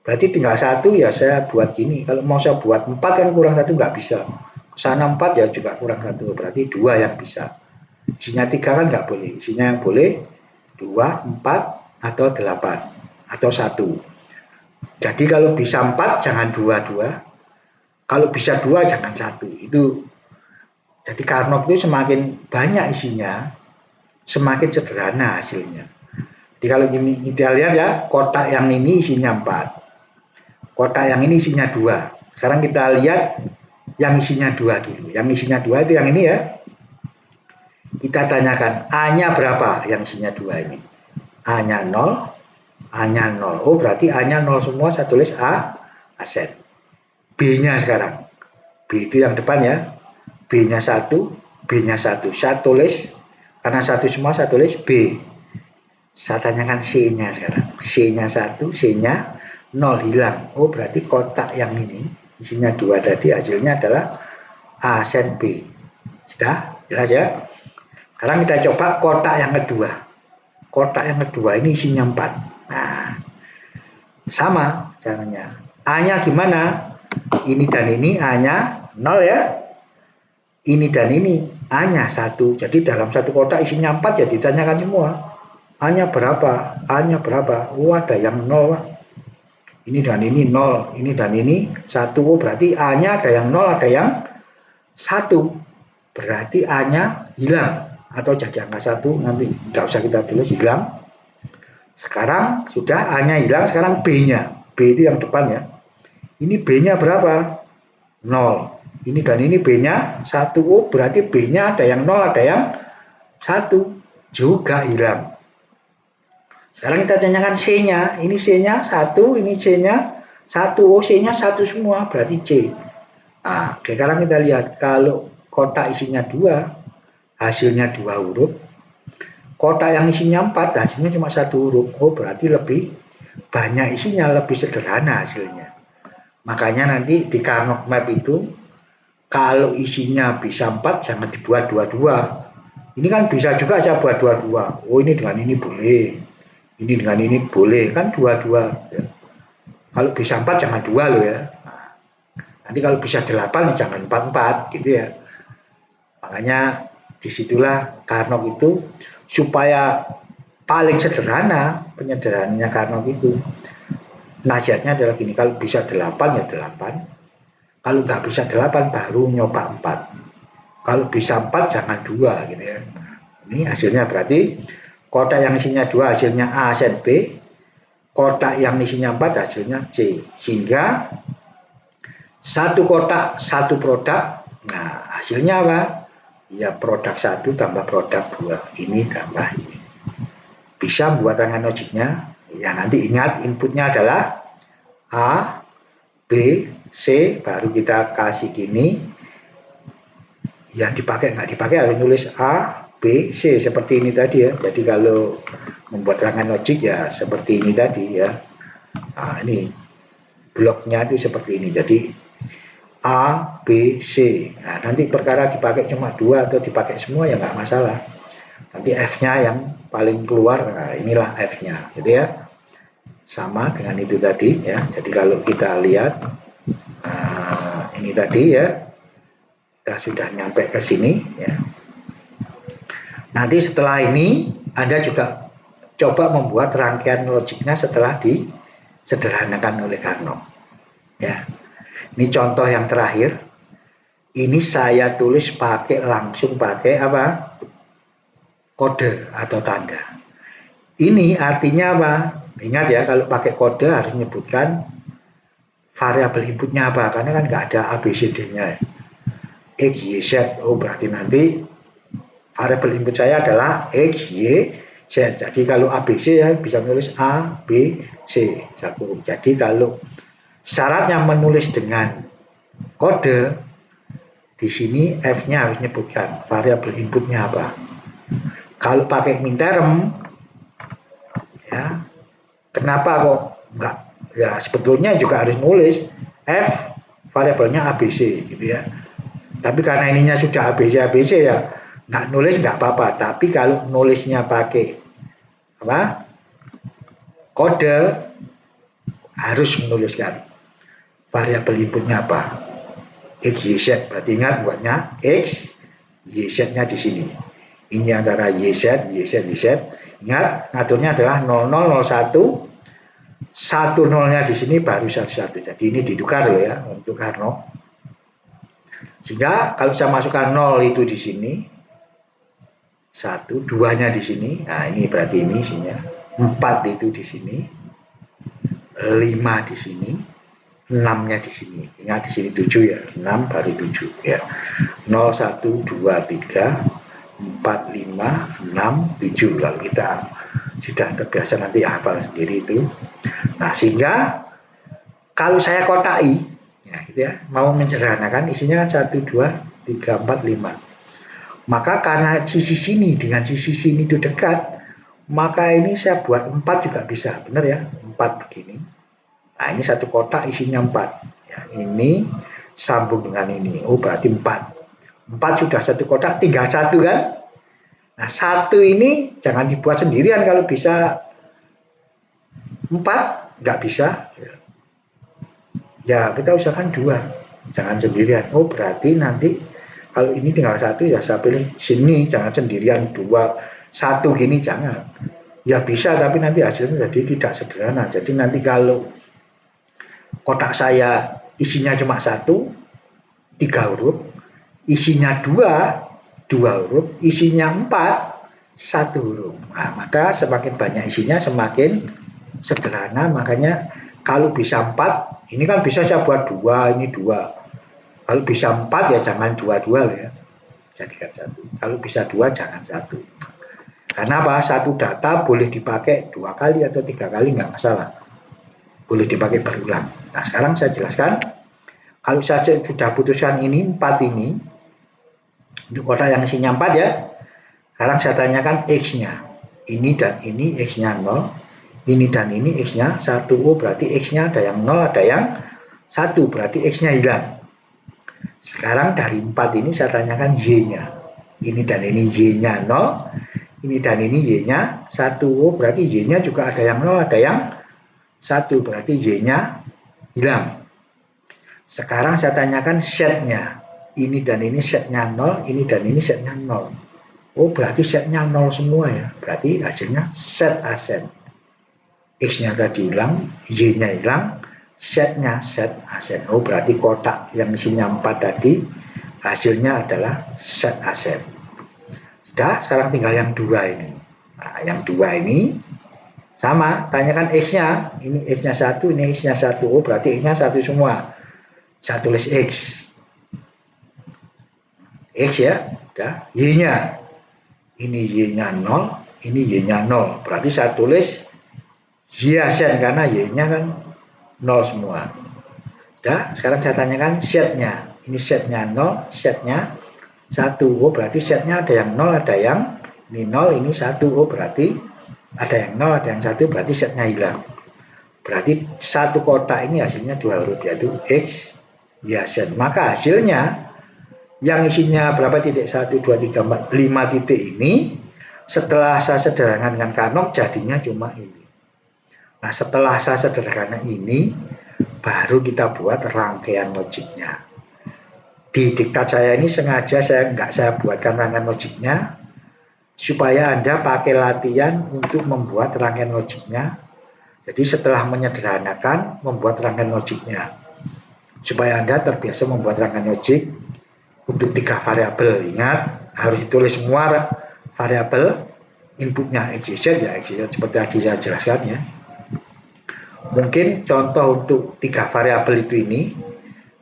Berarti tinggal 1 ya saya buat gini. Kalau mau saya buat 4 kan kurang 1 nggak bisa. Kesana 4 ya juga kurang 1, berarti 2 yang bisa. Isinya 3 kan nggak boleh. Isinya yang boleh 2, 4 atau 8 atau 1. Jadi kalau bisa 4 jangan 2. Kalau bisa 2 jangan 1. Itu jadi Karnock itu semakin banyak isinya, semakin sederhana hasilnya. Jadi kalau ini kita lihat ya, kotak yang ini isinya 4. Kotak yang ini isinya 2. Sekarang kita lihat yang isinya 2 dulu. Yang isinya 2 itu yang ini ya. Kita tanyakan A-nya berapa yang isinya 2 ini. A-nya 0, A-nya 0. Oh berarti A-nya 0 semua, saya tulis A, aset. B-nya sekarang. B itu yang depan ya. B-nya 1, B-nya 1. Saya tulis, karena 1 semua saya tulis B. Saya tanyakan C-nya sekarang. C-nya 1, C-nya 0, hilang. Oh berarti kotak yang ini, isinya 2 tadi, hasilnya adalah aset B. Sudah? Jelas ya? Sekarang kita coba kotak yang kedua. Kotak yang kedua ini isinya 4. Nah, sama caranya. A-nya gimana? Ini dan ini A-nya 0 ya. Ini dan ini A-nya 1. Jadi dalam satu kotak isinya 4 ya ditanyakan semua. A-nya berapa? A-nya berapa? Oh ada yang 0 Pak. Ini dan ini 0. Ini dan ini 1. Oh berarti A-nya ada yang 0, ada yang 1. Berarti A-nya hilang. Atau jadi angka 1, nanti tidak usah kita tulis, hilang. Sekarang sudah A-nya hilang, sekarang B-nya. B itu yang depan ya. Ini B-nya berapa? 0. Ini dan ini B-nya 1. Oh berarti B-nya ada yang 0, ada yang 1. Juga hilang. Sekarang kita tanyakan C-nya. Ini C-nya 1, ini C-nya 1. Oh C-nya 1 semua, berarti C. Nah sekarang kita lihat, kalau kotak isinya 2, hasilnya 2 huruf, kotak yang isinya 4 hasilnya cuma 1 huruf. Oh berarti lebih banyak isinya, lebih sederhana hasilnya. Makanya nanti di Carnot Map itu kalau isinya bisa 4 jangan dibuat 22. Ini kan bisa juga saya buat 22. Oh ini dengan ini boleh, ini dengan ini boleh, kan 22 ya. Kalau bisa 4 jangan 2 loh ya. Nah, nanti kalau bisa 8 jangan 4 gitu ya. Makanya disitulah Carnot itu supaya paling sederhana penyederhanaannya Carnot itu. Nasihatnya adalah gini, kalau bisa 8 ya 8. Kalau nggak bisa 8 baru nyoba 4. Kalau bisa 4 jangan 2 gitu ya. Ini hasilnya berarti kotak yang isinya 2 hasilnya A, Z, B. Kotak yang isinya 4 hasilnya C. Sehingga satu kotak satu produk. Nah hasilnya apa? Ya produk 1 tambah produk 2. Ini tambah ini. Bisa membuat rangkaian logiknya. Ya nanti ingat inputnya adalah A, B, C. Baru kita kasih gini. Yang dipakai nggak dipakai harus nulis A, B, C. Seperti ini tadi ya. Jadi kalau membuat rangkaian logik ya seperti ini tadi ya. Nah ini bloknya itu seperti ini. Jadi A, B, C. Nah, nanti perkara dipakai cuma 2 atau dipakai semua ya nggak masalah. Nanti F-nya yang paling keluar, nah inilah F-nya, gitu ya. Sama dengan itu tadi ya. Jadi kalau kita lihat ini tadi ya, kita sudah nyampe ke sini ya. Nanti setelah ini Anda juga coba membuat rangkaian logiknya setelah disederhanakan oleh Carnot. Ya. Ini contoh yang terakhir. Ini saya tulis langsung pakai apa? Kode atau tanda. Ini artinya apa? Ingat ya, kalau pakai kode harus menyebutkan variabel inputnya apa, karena kan nggak ada ABCD-nya. X, Y, Z. Oh berarti nanti variabel input saya adalah X, Y, Z. Jadi kalau ABC ya bisa menulis A, B, C. Jadi kalau syaratnya menulis dengan kode, di sini F-nya harus menyebutkan variabel inputnya apa. Kalau pakai minterm, ya, kenapa kok enggak? Ya sebetulnya juga harus nulis F variabelnya ABC gitu ya. Tapi karena ininya sudah ABC ya, nggak nulis nggak apa-apa. Tapi kalau nulisnya pakai apa? Kode harus menuliskan variabel inputnya apa. X, Y, Z. Berarti ingat buatnya X, Y, Z-nya di sini. Ini antara Y, Z, Y, Z, Y, Z. Ingat ngaturnya adalah 0001. 10-nya di sini baru 11. Jadi ini ditukar loh ya untuk Carnot. Sehingga kalau saya masukkan 0 itu di sini, 1, 2-nya di sini. Nah, ini berarti ini isinya. 4 itu di sini. 5 di sini. 6-nya di sini. Ingat di sini 7 ya. 6 baru 7 ya. 0, 1, 2, 3, 4, 5, 6, 7. Kalau kita sudah terbiasa nanti hafal sendiri itu. Nah, sehingga kalau saya kotai, ya gitu ya, mau menyederhanakan isinya 1, 2, 3, 4, 5. Maka karena sisi sini dengan sisi sini itu dekat, maka ini saya buat 4 juga bisa. Benar ya? 4 begini. Nah, ini satu kotak isinya 4. Ya, ini sambung dengan ini. Oh, berarti 4. 4 sudah satu kotak, tinggal 1 kan? Nah, 1 ini jangan dibuat sendirian kalau bisa 4, nggak bisa. Ya, kita usahakan 2. Jangan sendirian. Oh, berarti nanti kalau ini tinggal 1 ya saya pilih sini, jangan sendirian 2, 1 gini jangan. Ya bisa, tapi nanti hasilnya jadi tidak sederhana. Jadi nanti kalau kotak saya isinya cuma 1, 3 huruf, isinya 2 huruf, isinya 4, 1 huruf. Nah, maka semakin banyak isinya semakin sederhana. Makanya kalau bisa 4, ini kan bisa saya buat 2, ini 2. Kalau bisa 4 ya jangan 2-2 ya. Jadikan 1. Kalau bisa 2 jangan 1. Karena apa? Satu data boleh dipakai 2 kali atau 3 kali nggak masalah. Boleh dipakai berulang. Nah, sekarang saya jelaskan. Kalau saya sudah putuskan ini 4 ini, untuk kotak yang isinya 4 ya. Sekarang saya tanyakan X-nya. ini dan ini X-nya 0, ini dan ini X-nya 1. Oh, berarti X-nya ada yang 0, ada yang 1, berarti X-nya hilang. Sekarang dari 4 ini saya tanyakan Y-nya. Ini dan ini Y-nya 0, ini dan ini Y-nya 1. Oh, berarti Y-nya juga ada yang 0, ada yang 1, berarti Y-nya hilang. Sekarang saya tanyakan setnya. Ini dan ini setnya 0, ini dan ini setnya 0. Oh, berarti setnya 0 semua ya. Berarti hasilnya set aset. X-nya tadi hilang, Y-nya hilang, setnya set aset. Oh, berarti kotak yang isinya 4 tadi hasilnya adalah set aset. Sudah, sekarang tinggal yang 2 ini. Nah, yang 2 ini sama, tanyakan X-nya. Ini X-nya 1, ini X-nya 1. Oh, berarti X-nya 1 semua. Saya tulis X. X ya. Udah. Y-nya. Ini Y-nya 0, ini Y-nya 0. Berarti saya tulis Y asen karena Y-nya kan 0 semua. Udah. Sekarang saya tanyakan setnya. Ini setnya 0, setnya 1. Oh, berarti setnya ada yang 0, ada yang ini 0, ini 1. Oh, berarti ada yang 0, ada yang 1, berarti setnya hilang. Berarti satu kotak ini hasilnya 2 huruf, yaitu X, Y asen. Maka hasilnya yang isinya berapa titik? 1, 2, 3, 4, 5 titik ini setelah saya sederhanakan dengan Carnot jadinya cuma ini. Nah, setelah saya sederhanakan ini baru kita buat rangkaian logiknya. Di diktat saya ini sengaja saya buatkan rangkaian logiknya supaya Anda pakai latihan untuk membuat rangkaian logiknya. Jadi setelah menyederhanakan membuat rangkaian logiknya supaya Anda terbiasa membuat rangkaian logik untuk 3 variabel. Ingat, harus ditulis semua variabel inputnya X, Y, Z ya, X, Y, Z seperti tadi saya jelaskan ya. Mungkin contoh untuk 3 variabel itu ini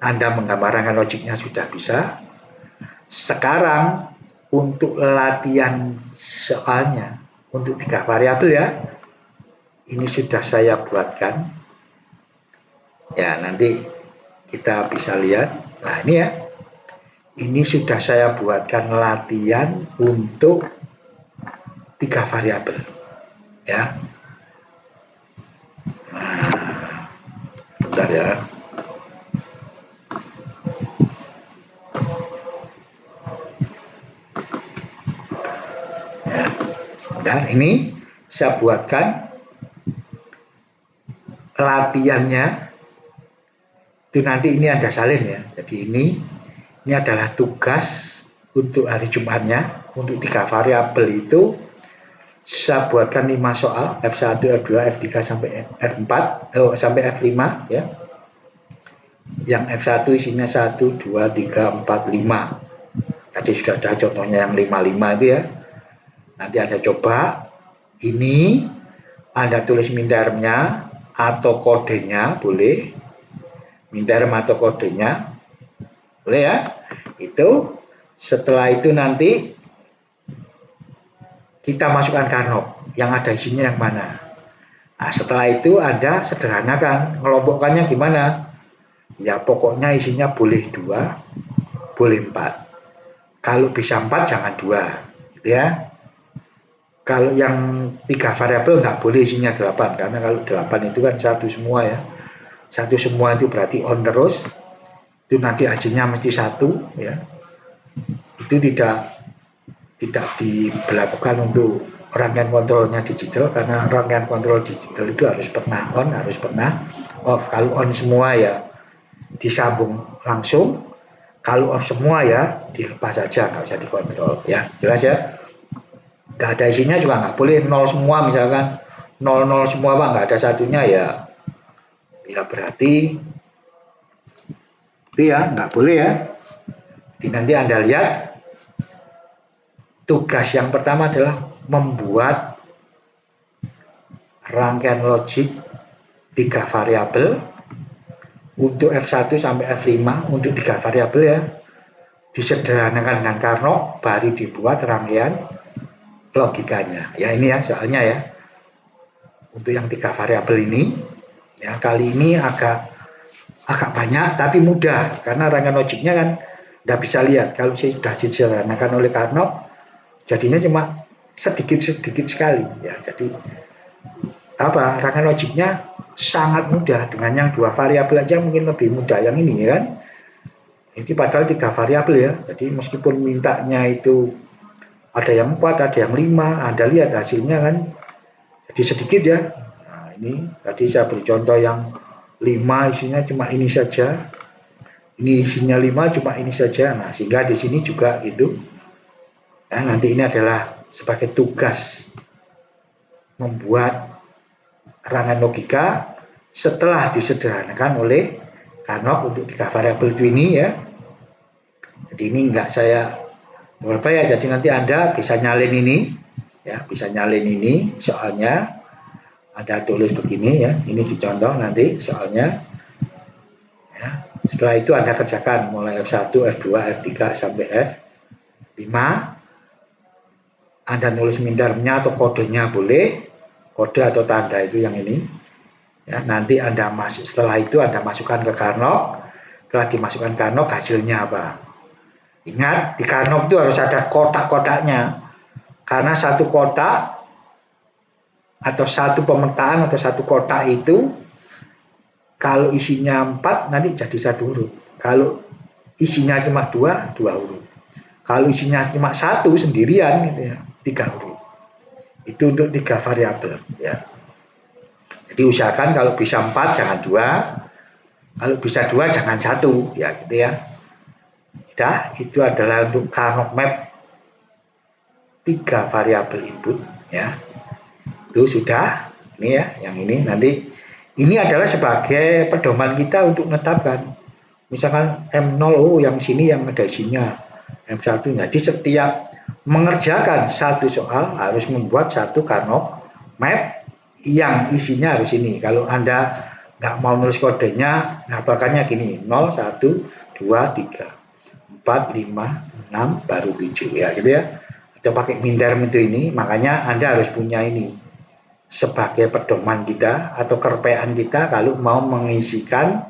Anda menggambarkan logiknya sudah bisa. Sekarang untuk latihan soalnya untuk 3 variabel ya, ini sudah saya buatkan ya, nanti kita bisa lihat. Nah, ini ya, ini sudah saya buatkan latihan untuk 3 variabel ya. Nah, bentar ya. Bentar, ini saya buatkan latihannya. Itu nanti ini ada salin ya. Jadi ini adalah tugas untuk hari Jumatnya. Untuk 3 variabel itu saya buatkan 5 soal, F1, F2, F3 sampai F4, sampai F5 ya. Yang F1 isinya 1, 2, 3, 4, 5. Tadi sudah ada contohnya yang 5 itu ya. Nanti Anda coba ini, Anda tulis mintermnya atau kodenya boleh. Minterm atau kodenya boleh ya. Itu setelah itu nanti kita masukkan Carnot yang ada isinya yang mana. Nah, setelah itu Anda sederhanakan, ngelompokkannya gimana? Ya pokoknya isinya boleh 2, boleh 4. Kalau bisa 4 jangan 2 gitu ya. Kalau yang 3 variabel nggak boleh isinya 8, karena kalau 8 itu kan 1 semua ya. 1 semua itu berarti on terus. Itu nanti hasilnya mesti 1 ya. Itu tidak diberlakukan untuk rangkaian kontrolnya digital, karena rangkaian kontrol digital itu harus pernah on, harus pernah off. Kalau on semua ya disambung langsung, kalau off semua ya dilepas saja, nggak usah dikontrol ya. Jelas ya? Nggak ada isinya juga nggak boleh, 0 semua misalkan 0 semua Pak, nggak ada satunya ya berarti itu ya nggak boleh ya. Jadi nanti Anda lihat tugas yang pertama adalah membuat rangkaian logik 3 variabel untuk F1 sampai F5 untuk 3 variabel ya. Disederhanakan dengan Carnot, baru dibuat rangkaian logikanya. Ya ini ya soalnya ya. Untuk yang 3 variabel ini ya, kali ini agak banyak tapi mudah karena rangkaian logiknya kan tidak bisa lihat. Kalau sudah disederhanakan oleh Carnot, jadinya cuma sedikit sekali ya. Jadi rangkaian logiknya sangat mudah. Dengan yang 2 variabel aja mungkin lebih mudah yang ini ya kan. Ini padahal 3 variabel ya. Jadi meskipun mintanya itu ada yang 4, ada yang 5, Anda lihat hasilnya kan jadi sedikit ya. Nah, ini tadi saya beri contoh yang 5 isinya cuma ini saja. Ini isinya 5 cuma ini saja. Nah, sehingga di sini juga gitu. Nah, nanti ini adalah sebagai tugas membuat rangkaian logika setelah disederhanakan oleh Carnot untuk 3 variabel itu ini ya. Jadi ini enggak saya apa ya, jadi nanti Anda bisa nyalin ini ya, bisa nyalin ini soalnya Anda tulis begini ya, ini dicontoh nanti soalnya ya. Setelah itu Anda kerjakan mulai F1, F2, F3 sampai F5. Anda nulis mindernya atau kodenya boleh, kode atau tanda itu yang ini ya. Nanti Anda setelah itu Anda masukkan ke Carnot. Setelah dimasukkan Carnot hasilnya apa? Ingat, di Carnot itu harus ada kotak-kotaknya. Karena satu kotak atau satu pemetaan atau satu kotak itu kalau isinya 4 nanti jadi 1 huruf. Kalau isinya cuma 2 huruf. Kalau isinya cuma 1 sendirian gitu ya, 3 huruf. Itu untuk 3 variabel ya. Jadi usahakan kalau bisa 4 jangan 2. Kalau bisa 2 jangan 1 ya gitu ya. Sudah, itu adalah untuk Carnot map 3 variabel input ya. Itu sudah. Ini ya, yang ini nanti ini adalah sebagai pedoman kita untuk menetapkan. Misalkan M0 yang sini yang ada isinya M1. Jadi setiap mengerjakan satu soal harus membuat satu Carnot map yang isinya harus ini. Kalau Anda nggak mau nulis kodenya, nah bakalnya gini 0, 1, 2, 3 4, 5, 6 baru 7 ya gitu ya. Atau pakai minderm itu ini, makanya Anda harus punya ini sebagai pedoman kita atau kerpean kita kalau mau mengisikan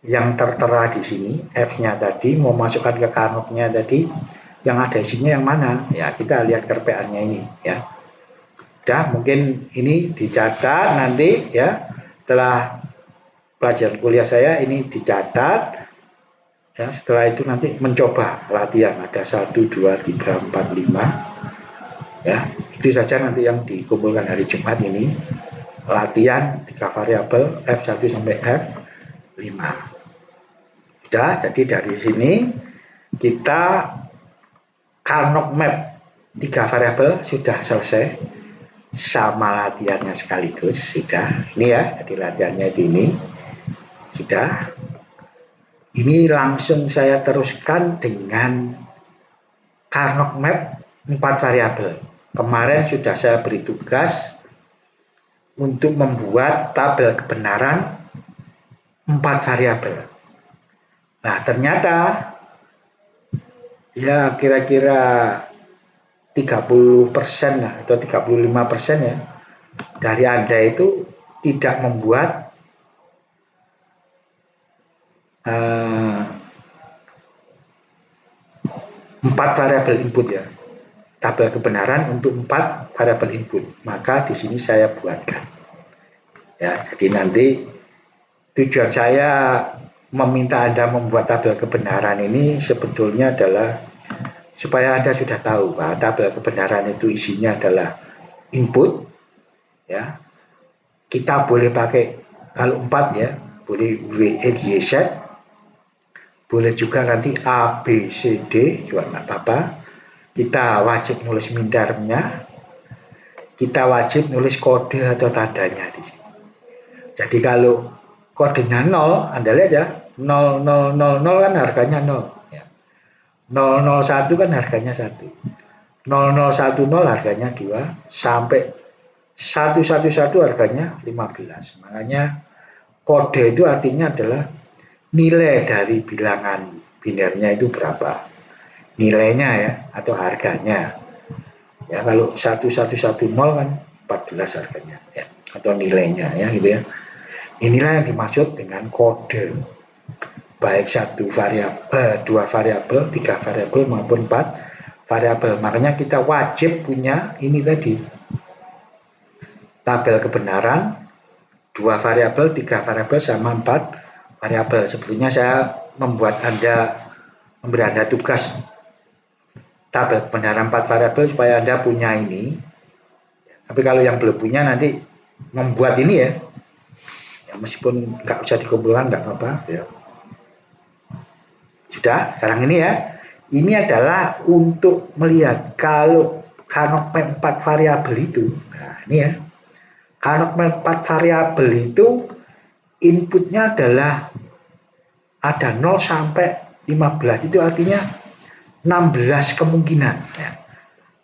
yang tertera di sini F-nya tadi, mau masukkan ke Carnot-nya tadi yang ada isinya yang mana ya, kita lihat kerpeannya ini ya. Udah, mungkin ini dicatat nanti ya, setelah pelajaran kuliah saya ini dicatat. Ya, setelah itu nanti mencoba latihan ada 1, 2, 3, 4, 5 ya, itu saja nanti yang dikumpulkan hari Jumat ini latihan 3 variabel F1 sampai F5. Sudah, jadi dari sini kita Carnot map 3 variabel sudah selesai sama latihannya sekaligus sudah ini ya, jadi latihannya ini sudah. Ini langsung saya teruskan dengan Carnot map 4 variabel. Kemarin sudah saya beri tugas untuk membuat tabel kebenaran 4 variabel. Nah, ternyata ya kira-kira 30% lah atau 35% ya dari Anda itu tidak membuat 4 variabel input ya, tabel kebenaran untuk 4 variabel input. Maka di sini saya buatkan ya. Jadi nanti tujuan saya meminta Anda membuat tabel kebenaran ini sebetulnya adalah supaya Anda sudah tahu bahwa tabel kebenaran itu isinya adalah input ya. Kita boleh pakai kalau 4 ya, boleh W, X, Y, Z. Boleh juga nanti A, B, C, D juga nggak apa-apa. Kita wajib nulis mindermnya. Kita wajib nulis kode atau tandanya di sini. Jadi kalau kodenya 0, Anda lihat ya, 0000 kan harganya 0. Ya. 001 kan harganya 1. 0010 harganya 2. Sampai 111 harganya 15. Makanya kode itu artinya adalah nilai dari bilangan binernya itu berapa, nilainya ya atau harganya ya. Kalau 1110 kan 14 harganya ya, atau nilainya ya gitu ya. Inilah yang dimaksud dengan kode, baik 1 variabel, 2 variabel, 3 variabel maupun 4 variabel. Makanya kita wajib punya ini tadi, tabel kebenaran, 2 variabel, 3 variabel, sama 4 variabel. Sebelumnya saya memberi Anda tugas tabel kebenaran 4 variabel supaya Anda punya ini. Tapi kalau yang belum punya nanti membuat ini ya, meskipun nggak usah dikumpulkan nggak apa-apa ya. Sudah, sekarang ini ya. Ini adalah untuk melihat kalau Karnock map 4 variabel itu. Nah, ini ya. Karnock map 4 variabel itu inputnya adalah ada 0 sampai 15. Itu artinya 16 kemungkinan ya.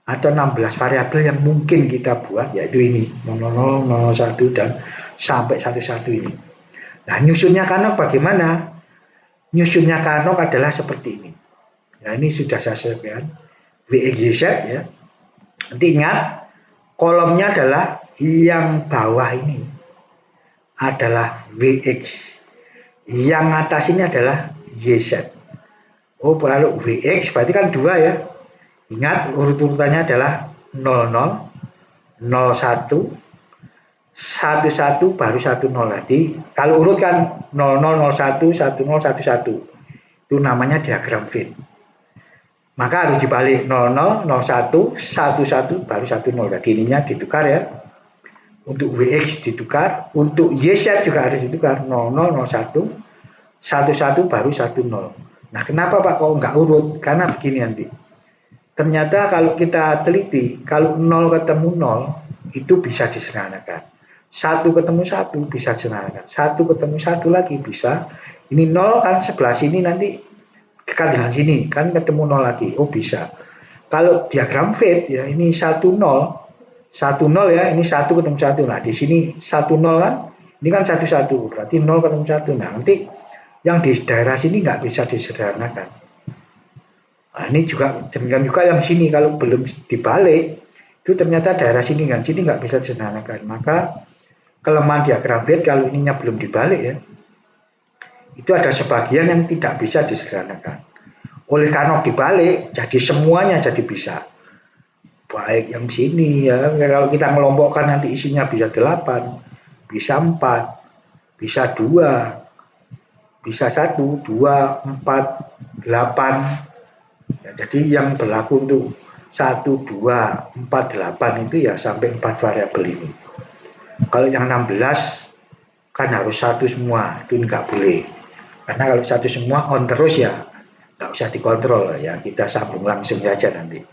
Atau 16 variabel yang mungkin kita buat, yaitu ini 00, 01 dan sampai 11 ini. Nah, nyusunnya Karnock bagaimana? Nyusunnya Karnock adalah seperti ini. Nah, ini sudah saya sebutkan WXYZ ya. Nanti ingat, kolomnya adalah yang bawah ini adalah WX, yang atas ini adalah YZ. Oh, kalau WX berarti kan 2 ya. Ingat, urut-urutannya adalah 00, 01, 11 baru 10. Jadi kalau urut kan 00, 01, 10, 11. Itu namanya diagram Venn. Maka harus dibalik 00, 01, 11 baru 10. Jadi ininya ditukar ya. Untuk WX ditukar, untuk YZ juga harus ditukar 00, 01, 11 baru 10. Nah, kenapa Pak kok nggak urut? Karena begini nanti. Ternyata kalau kita teliti, kalau 0 ketemu 0 itu bisa disederhanakan. 1 ketemu 1 bisa disederhanakan. 1 ketemu 1 lagi bisa. Ini 0 kan sebelah sini nanti dekat dengan sini kan ketemu 0 lagi. Oh, bisa. Kalau diagram Venn ya, ini 1 0 ya, ini 1 ketemu 1. Nah, di sini 1 0 kan, ini kan 1 1, berarti 0 ketemu 1. Nah, nanti yang di daerah sini nggak bisa disederhanakan. Nah, ini juga demikian juga yang sini, kalau belum dibalik itu ternyata daerah sini kan, sini nggak bisa disederhanakan. Maka kelemahan diagram Venn kalau ininya belum dibalik ya, itu ada sebagian yang tidak bisa disederhanakan. Oleh Karnock dibalik, jadi semuanya jadi bisa. Baik yang sini ya, kalau kita ngelompokkan nanti isinya bisa 8, bisa 4, bisa 2, bisa 1, 2, 4, 8. Ya, jadi yang berlaku untuk 1, 2, 4, 8 itu ya sampai 4 variabel ini. Kalau yang 16 kan harus 1 semua, itu nggak boleh. Karena kalau 1 semua on terus ya nggak usah dikontrol ya, kita sambung langsung saja nanti.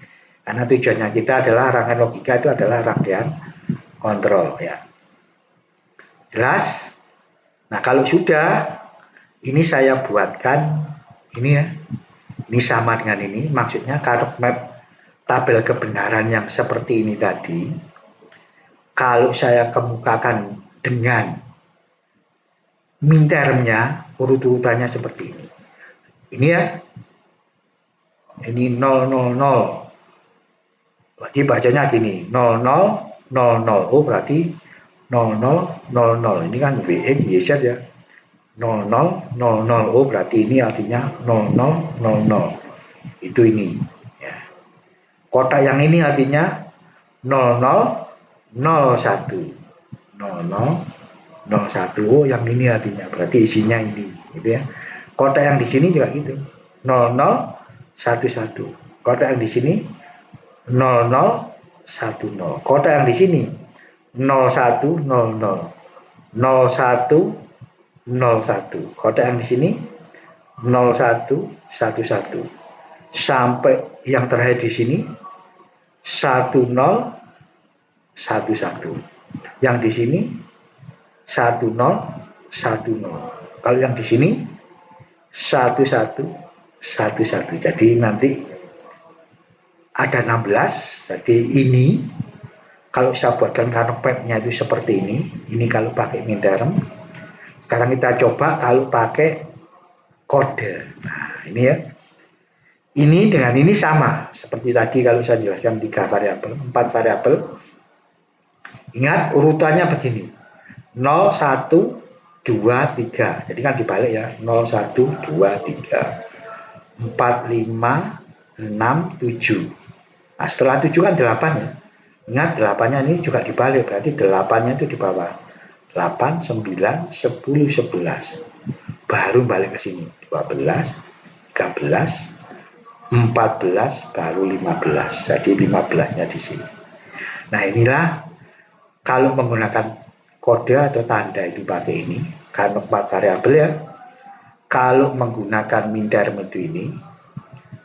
Karena tujuannya kita adalah rangkaian logika itu adalah rangkaian kontrol ya. Jelas? Nah, kalau sudah, ini saya buatkan ini ya. Ini sama dengan ini, maksudnya Karnock map tabel kebenaran yang seperti ini tadi. Kalau saya kemukakan dengan min termnya, urut-urutannya seperti ini. Ini ya. Ini 000. Berarti bacanya gini, 0000. Oh, berarti 0000. Ini kan WX YZ ya. 0000. Oh, berarti ini artinya 0000. Itu ini ya. Kotak yang ini artinya 0001. 0001. Oh, yang ini artinya berarti isinya ini gitu ya. Kotak yang di sini juga gitu. 0011. Kotak yang di sini 0010. Kotak yang di sini 0100. 0101. Kotak yang di sini 0111. Sampai yang terakhir di sini 1011. Yang di sini 1010. Kalau yang di sini 1111. Jadi nanti ada 16. Jadi ini kalau saya buatkan Karnock map-nya itu seperti ini. Ini kalau pakai minterm. Sekarang kita coba kalau pakai kode. Nah, ini ya. Ini dengan ini sama seperti tadi kalau saya jelaskan 3 variabel, 4 variabel. Ingat urutannya begini. 0, 1, 2, 3. Jadi kan dibalik ya. 0, 1, 2, 3. 4, 5, 6, 7. Nah, setelah 7 kan 8 ya. Ingat 8-nya ini juga dibalik, berarti 8-nya itu di bawah. 8, 9, 10, 11. Baru balik ke sini. 12, 13, 14, baru 15. Jadi 15-nya di sini. Nah, inilah kalau menggunakan kode atau tanda itu pakai ini, karena 4 variabel ya. Kalau menggunakan minterm itu ini,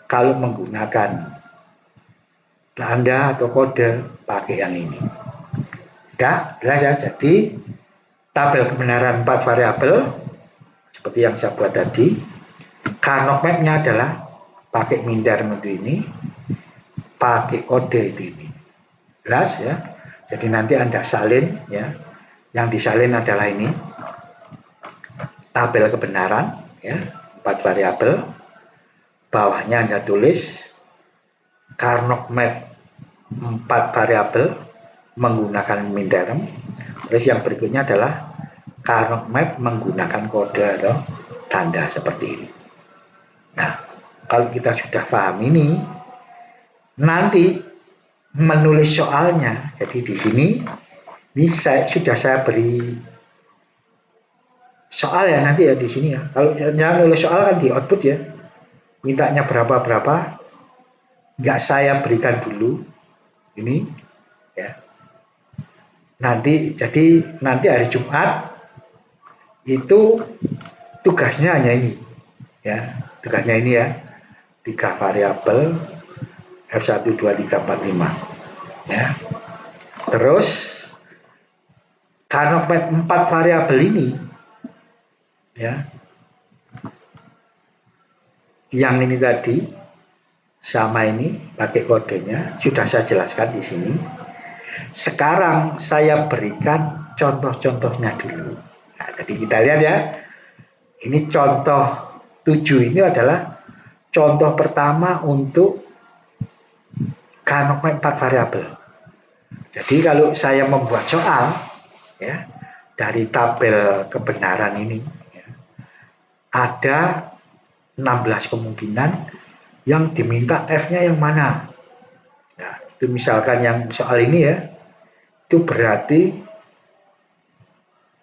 kalau menggunakan tanda atau kode pakai yang ini. Sudah jelas ya. Jadi tabel kebenaran 4 variabel seperti yang saya buat tadi. Karnock map-nya adalah pakai minterm itu ini, pakai kode itu ini. Jelas ya. Jadi nanti Anda salin ya. Yang disalin adalah ini tabel kebenaran ya, 4 variabel. Bawahnya Anda tulis Karnock map 4 variabel menggunakan minterm. Terus yang berikutnya adalah Karnock map menggunakan kode atau tanda seperti ini. Nah, kalau kita sudah paham ini, nanti menulis soalnya. Jadi di sini ini sudah saya beri soal ya nanti ya di sini ya. Kalau yang nulis soal kan di output ya. Mintanya berapa, nggak saya berikan dulu ini ya. Nanti hari Jumat itu tugasnya hanya ini ya. Tugasnya ini ya. 3 variabel F1 2 3 4 5 ya. Terus karena 4 variabel ini ya, yang ini tadi sama ini pakai kodenya sudah saya jelaskan di sini. Sekarang saya berikan contoh-contohnya dulu. Nah, jadi kita lihat ya. Ini contoh 7 ini adalah contoh pertama untuk Karnock map 4 variabel. Jadi kalau saya membuat soal ya dari tabel kebenaran ini ya, ada 16 kemungkinan yang diminta F-nya yang mana. Nah, itu misalkan yang soal ini ya, itu berarti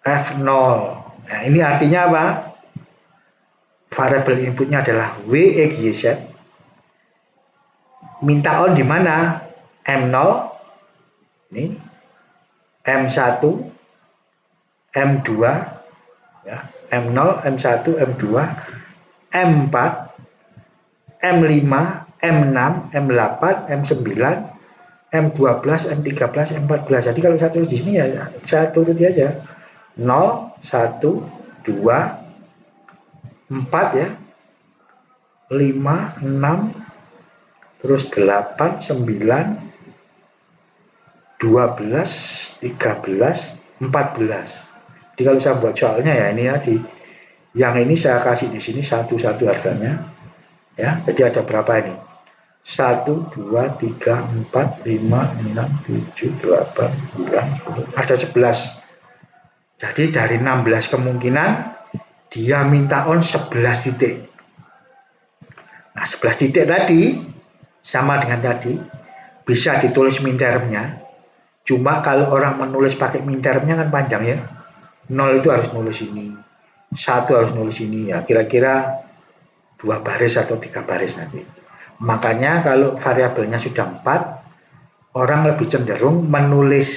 F0. Nah, ini artinya apa? Variabel inputnya adalah W, E, G, Z. Minta on di mana? M0, ini, M1, M2, ya, M0, M1, M2, M4, M5, M6, M8, M9, M12, M13, M14. Jadi kalau saya tulis di sini ya saya turuti aja. 0, 1, 2, 4 ya. 5, 6, terus 8, 9, 12, 13, 14. Jadi kalau saya buat soalnya ya ini ya yang ini saya kasih di sini satu-satu harganya. Ya, jadi ada berapa ini? 1, 2, 3, 4, 5, 6, 7, 8, 9, 10. Ada 11. Jadi dari 16 kemungkinan dia minta on 11 titik. Nah, 11 titik tadi sama dengan tadi bisa ditulis mintermnya. Cuma kalau orang menulis pakai mintermnya kan panjang ya. 0 itu harus nulis ini. 1 harus nulis ini ya. Kira-kira 2 baris atau 3 baris nanti. Makanya kalau variabelnya sudah 4, orang lebih cenderung menulis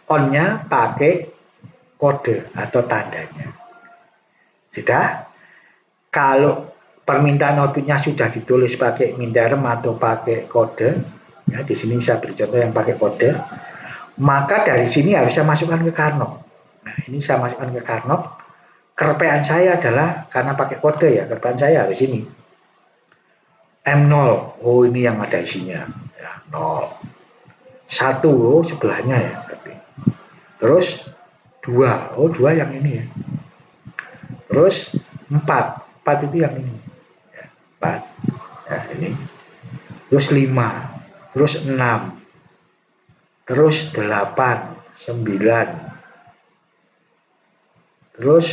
on-nya pakai kode atau tandanya. Sudah? Kalau permintaan outputnya sudah ditulis pakai minterm atau pakai kode, ya di sini saya beri contoh yang pakai kode, maka dari sini harus saya masukkan ke Karnock. Nah, ini saya masukkan ke Karnock. Kerpean saya adalah karena pakai kode ya, kerpean saya harus ini. M0, oh ini yang ada isinya. Ya, 0. 1, oh sebelahnya ya. Terus 2, oh 2 yang ini ya. Terus 4 itu yang ini. Ya, 4, ya ini. Terus 5, terus 6, terus 8, 9, terus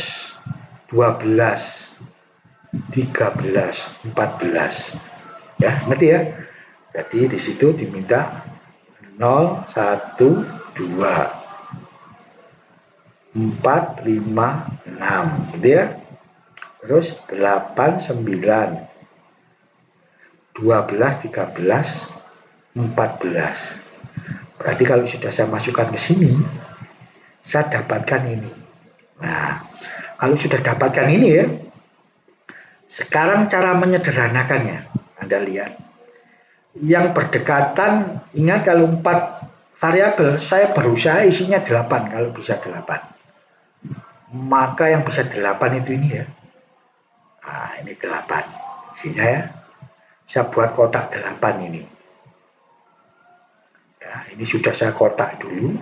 12, 13, 14. Ya, ngerti ya? Jadi di situ diminta 0, 1, 2, 4, 5, 6 gitu ya. Terus 8, 9, 12, 13, 14. Berarti kalau sudah saya masukkan ke sini, saya dapatkan ini. Nah, kalau sudah dapatkan ini ya, sekarang cara menyederhanakannya. Anda lihat. Yang berdekatan, ingat kalau 4 variabel, saya berusaha isinya 8 kalau bisa 8. Maka yang bisa 8 itu ini ya. Nah, ini 8. Isinya ya. Saya buat kotak 8 ini. Ya, ini sudah saya kotak dulu.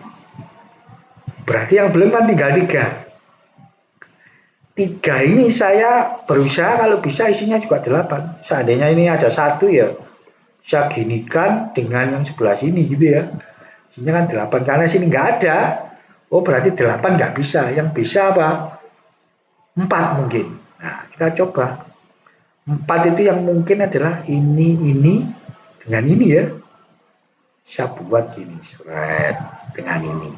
Berarti yang belum kan tinggal 3. 3 ini saya berusaha kalau bisa isinya juga 8. Seandainya ini ada 1 ya, saya ginikan dengan yang sebelah sini gitu ya. Isinya kan 8, karena sini nggak ada. Oh berarti 8 nggak bisa. Yang bisa apa? 4 mungkin. Nah kita coba. 4 itu yang mungkin adalah ini dengan ini ya. Saya buat gini, seret dengan ini.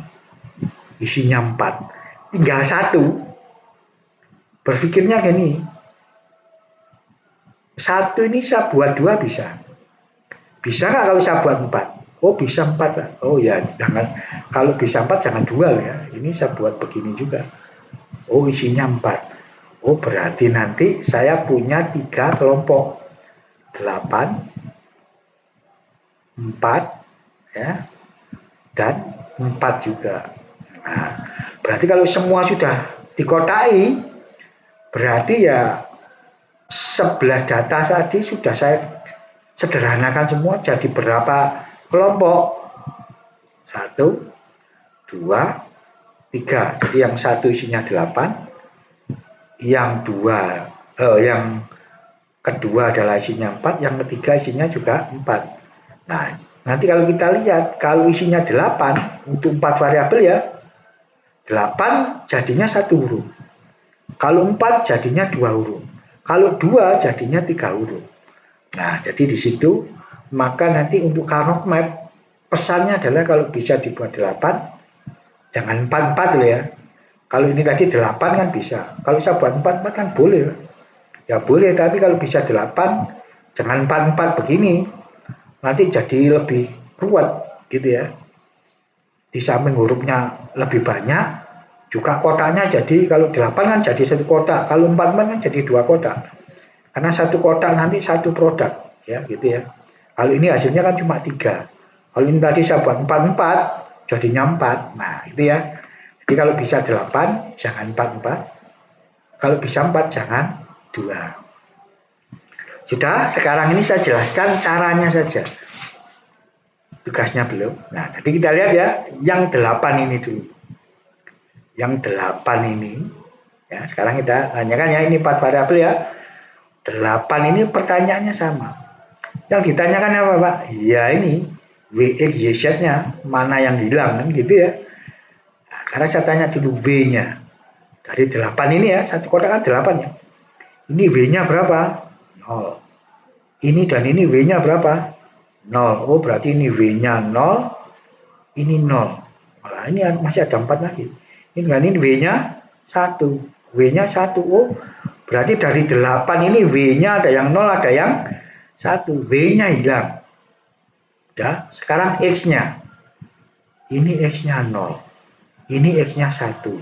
Isinya 4. Tinggal 1. Berpikirnya gini, 1 ini saya buat 2 bisa. Bisa nggak kalau saya buat 4? Oh bisa 4. Oh ya, jangan, kalau bisa 4 jangan 2 ya. Ini saya buat begini juga. Oh isinya 4. Oh berarti nanti saya punya 3 kelompok. 8, 4 ya, dan 4 juga. Nah, berarti kalau semua sudah dikotai, berarti ya 11 data tadi sudah saya sederhanakan semua jadi berapa kelompok? 1, 2, 3. Jadi yang 1 isinya 8, yang kedua adalah isinya 4, yang ketiga isinya juga 4. Nah, nanti kalau kita lihat, kalau isinya 8 untuk 4 variabel ya, 8 jadinya 1 huruf. Kalau 4 jadinya 2 huruf. Kalau 2 jadinya 3 huruf. Nah, jadi di situ maka nanti untuk Karnaugh Map pesannya adalah kalau bisa dibuat 8, jangan 4 loh ya. Kalau ini tadi 8 kan bisa. Kalau saya buat 4 kan boleh. Ya boleh, tapi kalau bisa 8, jangan 4 begini. Nanti jadi lebih ruwet gitu ya. Di samping hurufnya lebih banyak, juga kotaknya jadi kalau 8 kan jadi 1 kotak, kalau 4 kan jadi 2 kotak. Karena 1 kotak nanti 1 produk ya gitu ya. Kalau ini hasilnya kan cuma 3. Kalau ini tadi saya buat 4 jadinya 4. Nah, itu ya. Jadi kalau bisa 8 jangan 4. Kalau bisa 4 jangan 2. Sudah, sekarang ini saya jelaskan caranya saja. Tugasnya belum. Nah, jadi kita lihat ya, yang 8 ini dulu. Yang 8 ini, ya sekarang kita tanyakan ya, ini 4 variabel ya. 8 ini pertanyaannya sama. Yang ditanyakan apa Pak? Ya ini, WX, YZ-nya, mana yang hilang kan gitu ya. Nah, sekarang saya tanya dulu W-nya. Dari 8 ini ya, satu kotak kan 8 ya. Ini W-nya berapa? 0. Ini dan ini W-nya berapa? 0. Oh berarti ini W-nya 0, ini 0. Nah, ini masih ada 4 lagi. Ini dengan ini W-nya 1. W-nya 1. Oh berarti dari 8 ini W-nya ada yang 0, ada yang 1. W-nya hilang. Udah, sekarang X-nya. Ini X-nya 0. Ini X-nya 1.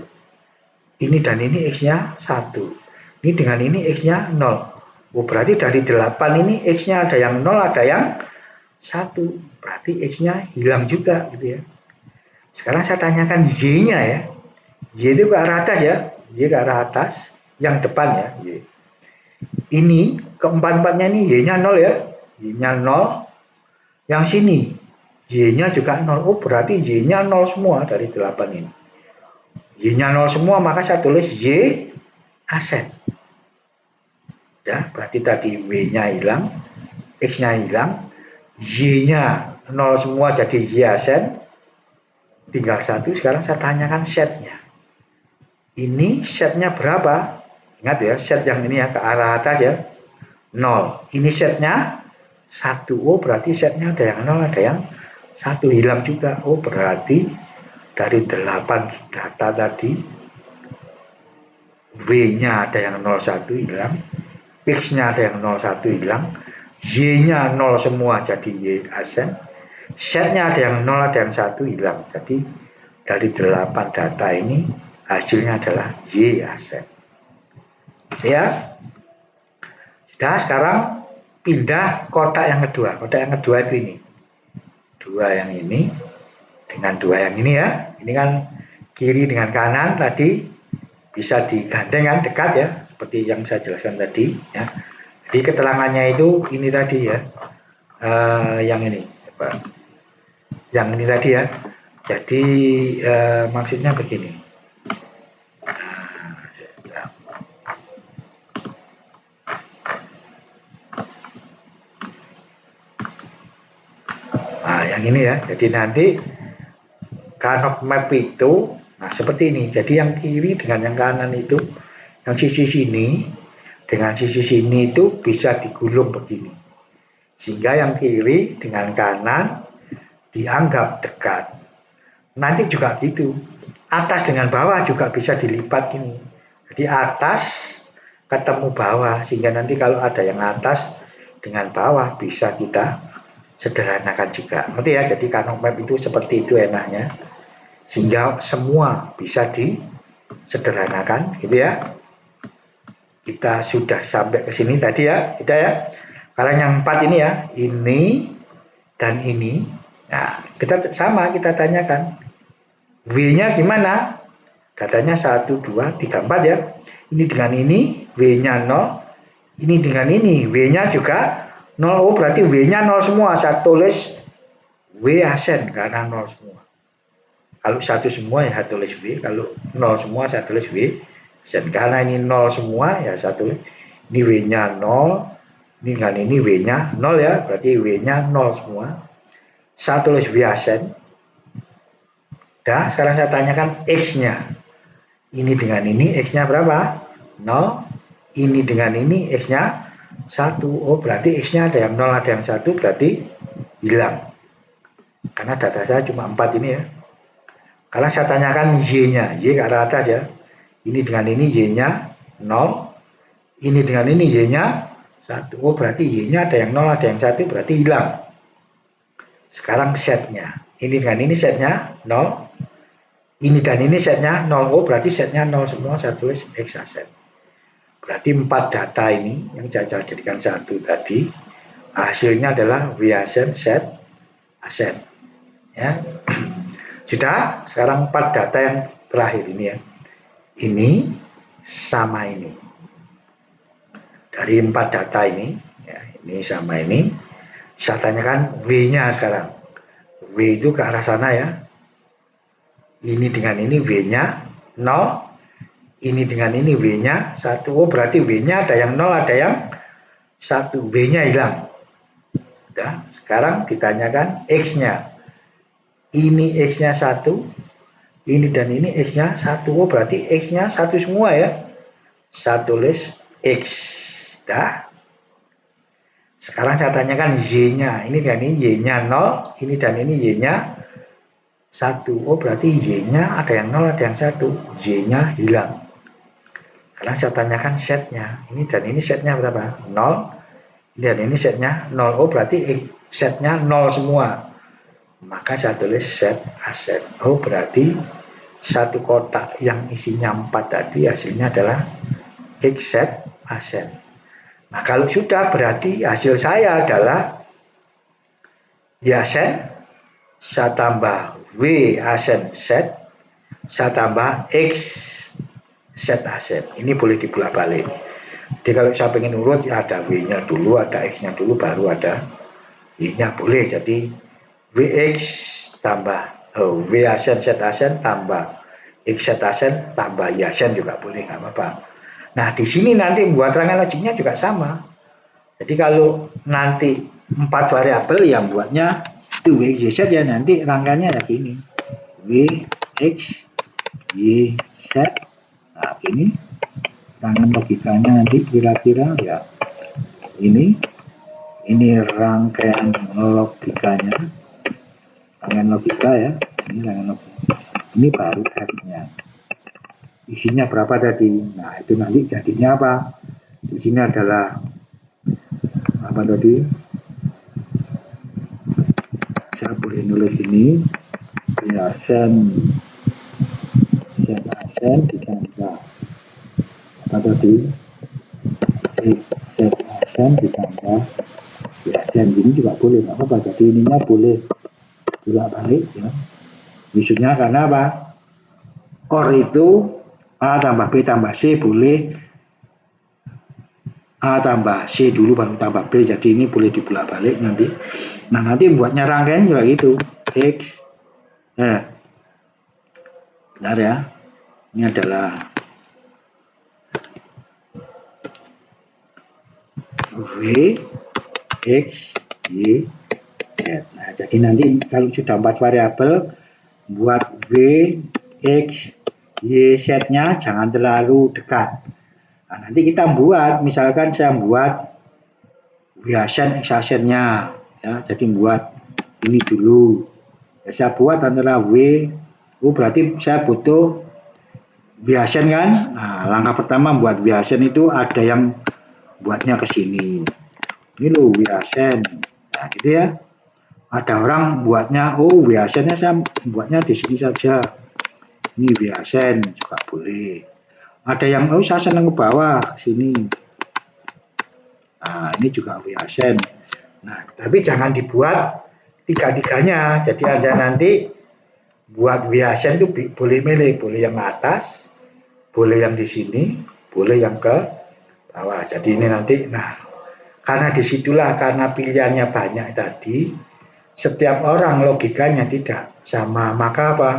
Ini dan ini X-nya 1. Ini dengan ini X-nya 0. Oh, berarti dari 8 ini X-nya ada yang 0, ada yang 1. Berarti X-nya hilang juga gitu ya. Sekarang saya tanyakan Y-nya ya. Y itu ke arah atas ya. Y ke arah atas. Yang depan ya. Y. Ini keempat-empatnya ini Y-nya 0 ya. Y-nya 0. Yang sini Y-nya juga 0. Oh berarti Y-nya 0 semua dari 8 ini. Y-nya 0 semua, maka saya tulis Y aset. Ya, berarti tadi W-nya hilang, X-nya hilang, Y-nya 0 semua jadi Y aset. Tinggal 1, sekarang saya tanyakan setnya. Ini setnya berapa? Ingat ya, set yang ini ya ke arah atas ya. 0. Ini setnya 1. Oh berarti setnya ada yang 0, ada yang 1 hilang juga. Oh berarti dari 8 data tadi W-nya ada yang 0, 1 hilang, X-nya ada yang 0, 1 hilang, Y-nya 0 semua jadi Y absen, setnya ada yang 0, ada yang 1 hilang. Jadi dari 8 data ini hasilnya adalah Y absen. Ya. Sudah, sekarang pindah kotak yang kedua. Kotak yang kedua itu ini. 2 yang ini dengan 2 yang ini ya. Ini kan kiri dengan kanan tadi bisa digandeng kan, dekat ya, seperti yang saya jelaskan tadi ya. Jadi keterangannya itu ini tadi ya. Yang ini yang ini tadi ya. Jadi maksudnya begini. Yang ini ya. Jadi nanti Carnot map itu nah seperti ini. Jadi yang kiri dengan yang kanan itu, yang sisi sini dengan sisi sini itu bisa digulung begini. Sehingga yang kiri dengan kanan dianggap dekat. Nanti juga gitu. Atas dengan bawah juga bisa dilipat gini. Jadi atas ketemu bawah, sehingga nanti kalau ada yang atas dengan bawah bisa kita sederhanakan juga. Ngerti ya? Jadi Carnot map itu seperti itu enaknya. Sehingga semua bisa disederhanakan gitu ya. Kita sudah sampai ke sini tadi ya, kita ya. Sekarang yang 4 ini ya, ini dan ini. Nah, kita sama kita tanyakan. W-nya gimana? Datanya 1, 2, 3, 4 ya. Ini dengan ini, W-nya 0. Ini dengan ini, W-nya juga 0. Oh, berarti W-nya 0 semua. Saya tulis W absen karena 0 semua. Kalau 1 semua ya saya tulis W. Kalau 0 semua saya tulis W. Dan karena ini 0 semua ya saya tulis. Ini W-nya 0. Ini dengan ini W-nya 0 ya. Berarti W-nya 0 semua. Saya tulis W absen. Dah, sekarang saya tanyakan X-nya. Ini dengan ini X-nya berapa? 0. Ini dengan ini X-nya 1. Oh berarti X-nya ada yang 0, ada yang 1. Berarti hilang. Karena data saya cuma 4 ini ya. Karena saya tanyakan Y-nya. Y ke arah atas ya. Ini dengan ini Y-nya 0. Ini dengan ini Y-nya 1. Oh berarti Y-nya ada yang 0, ada yang 1. Berarti hilang. Sekarang setnya. Ini dengan ini setnya 0. Ini dan ini setnya 0. Oh berarti setnya 0 semua. Saya tulis X absen. Berarti 4 data ini yang saya jadikan 1 tadi. Hasilnya adalah W absen, set, absen. Ya. Sudah, sekarang 4 data yang terakhir ini ya. Ini sama ini. Dari 4 data ini, ya, ini sama ini. Saya tanyakan W-nya sekarang. W itu ke arah sana ya. Ini dengan ini W-nya 0. Ini dengan ini W-nya 1. Oh berarti W-nya ada yang 0, ada yang 1. W-nya hilang. Nah, sekarang ditanyakan X-nya. Ini X-nya 1. Ini dan ini X-nya 1. Oh berarti X-nya 1 semua ya. Saya tulis X. Dah. Sekarang saya tanyakan Y-nya. Ini dan ini Y-nya 0. Ini dan ini Y-nya 1. Oh berarti Y-nya ada yang 0, ada yang 1. Y-nya hilang. Sekarang saya tanyakan setnya. Ini dan ini setnya berapa? 0. Ini dan ini setnya 0. Oh berarti setnya 0 semua. Maka saya tulis set absen. Oh berarti satu kotak yang isinya 4 tadi hasilnya adalah X set absen. Nah kalau sudah berarti hasil saya adalah Y absen, saya tambah W absen set, saya tambah X set absen. Ini boleh dibulak-balik. Jadi kalau saya pengen urut ya ada W-nya dulu, ada X-nya dulu, baru ada Y-nya boleh. Jadi WX tambah W absen set absen tambah X set absen tambah Y absen juga boleh, nggak apa-apa. Nah di sini nanti buat rangkaian logiknya juga sama. Jadi kalau nanti 4 variabel yang buatnya itu W Y Z ya, nanti rangkaiannya ya gini. W X Y Z. Nah ini rangkaian logikanya nanti kira-kira ya ini Ini rangkaian logikanya, rangkaian logika ya. Ini rangkaian logika. Ini baru F-nya. Isinya berapa tadi? Nah, itu nanti jadinya apa? Di sini adalah apa tadi? Saya boleh nulis ini ya sen ditambah apa tadi? Set sen ditambah ya sen ini juga boleh, nggak apa-apa. Jadi ininya boleh bolak balik ya. Maksudnya karena apa? Or itu A tambah B tambah C boleh A tambah C dulu baru tambah B. Jadi ini boleh dibolak balik nanti. Nah nanti buatnya rangkaian juga gitu. X. Benar ya. Ini adalah V, X, Y, Z. Nah jadi nanti kalau sudah 4 variabel, buat V, X, Y, Z-nya jangan terlalu dekat. Nah, nanti kita buat, misalkan saya buat biasan X-nya, ya, jadi buat ini dulu. Ya, saya buat antara W, berarti saya butuh biasan kan. Nah, langkah pertama buat biasan itu ada yang buatnya ke sini. Ini loh biasan. Nah, gitu ya. Ada orang buatnya, biasanya saya buatnya di sini saja. Ini biasan juga boleh. Ada yang saya senang ke bawah sini. Nah, ini juga biasan. Nah, tapi jangan dibuat tiga-tiganya. Jadi Anda nanti buat biasan itu boleh milih, boleh yang atas, boleh yang di sini, boleh yang ke bawah. Jadi ini nanti, nah, karena disitulah karena pilihannya banyak tadi, setiap orang logikanya tidak sama. Maka apa?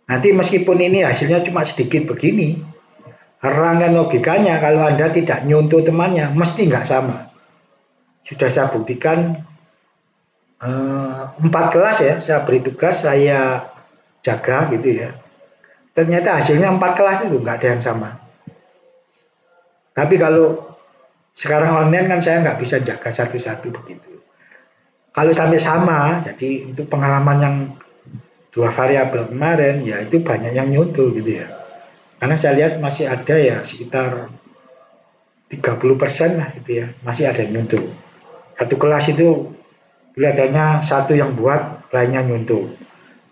Nanti meskipun ini hasilnya cuma sedikit begini, rangkaian logikanya kalau Anda tidak nyuntuh temannya, mesti nggak sama. Sudah saya buktikan 4 kelas ya, saya beri tugas, saya jaga gitu ya. Ternyata hasilnya 4 kelas itu nggak ada yang sama. Tapi kalau sekarang online kan saya nggak bisa jaga satu-satu begitu. Kalau sampai sama, jadi untuk pengalaman yang 2 variabel kemarin, ya itu banyak yang nyuntuh gitu ya. Karena saya lihat masih ada ya sekitar 30% lah gitu ya, masih ada yang nyuntuh. Satu kelas itu kelihatannya satu yang buat, lainnya nyuntuh.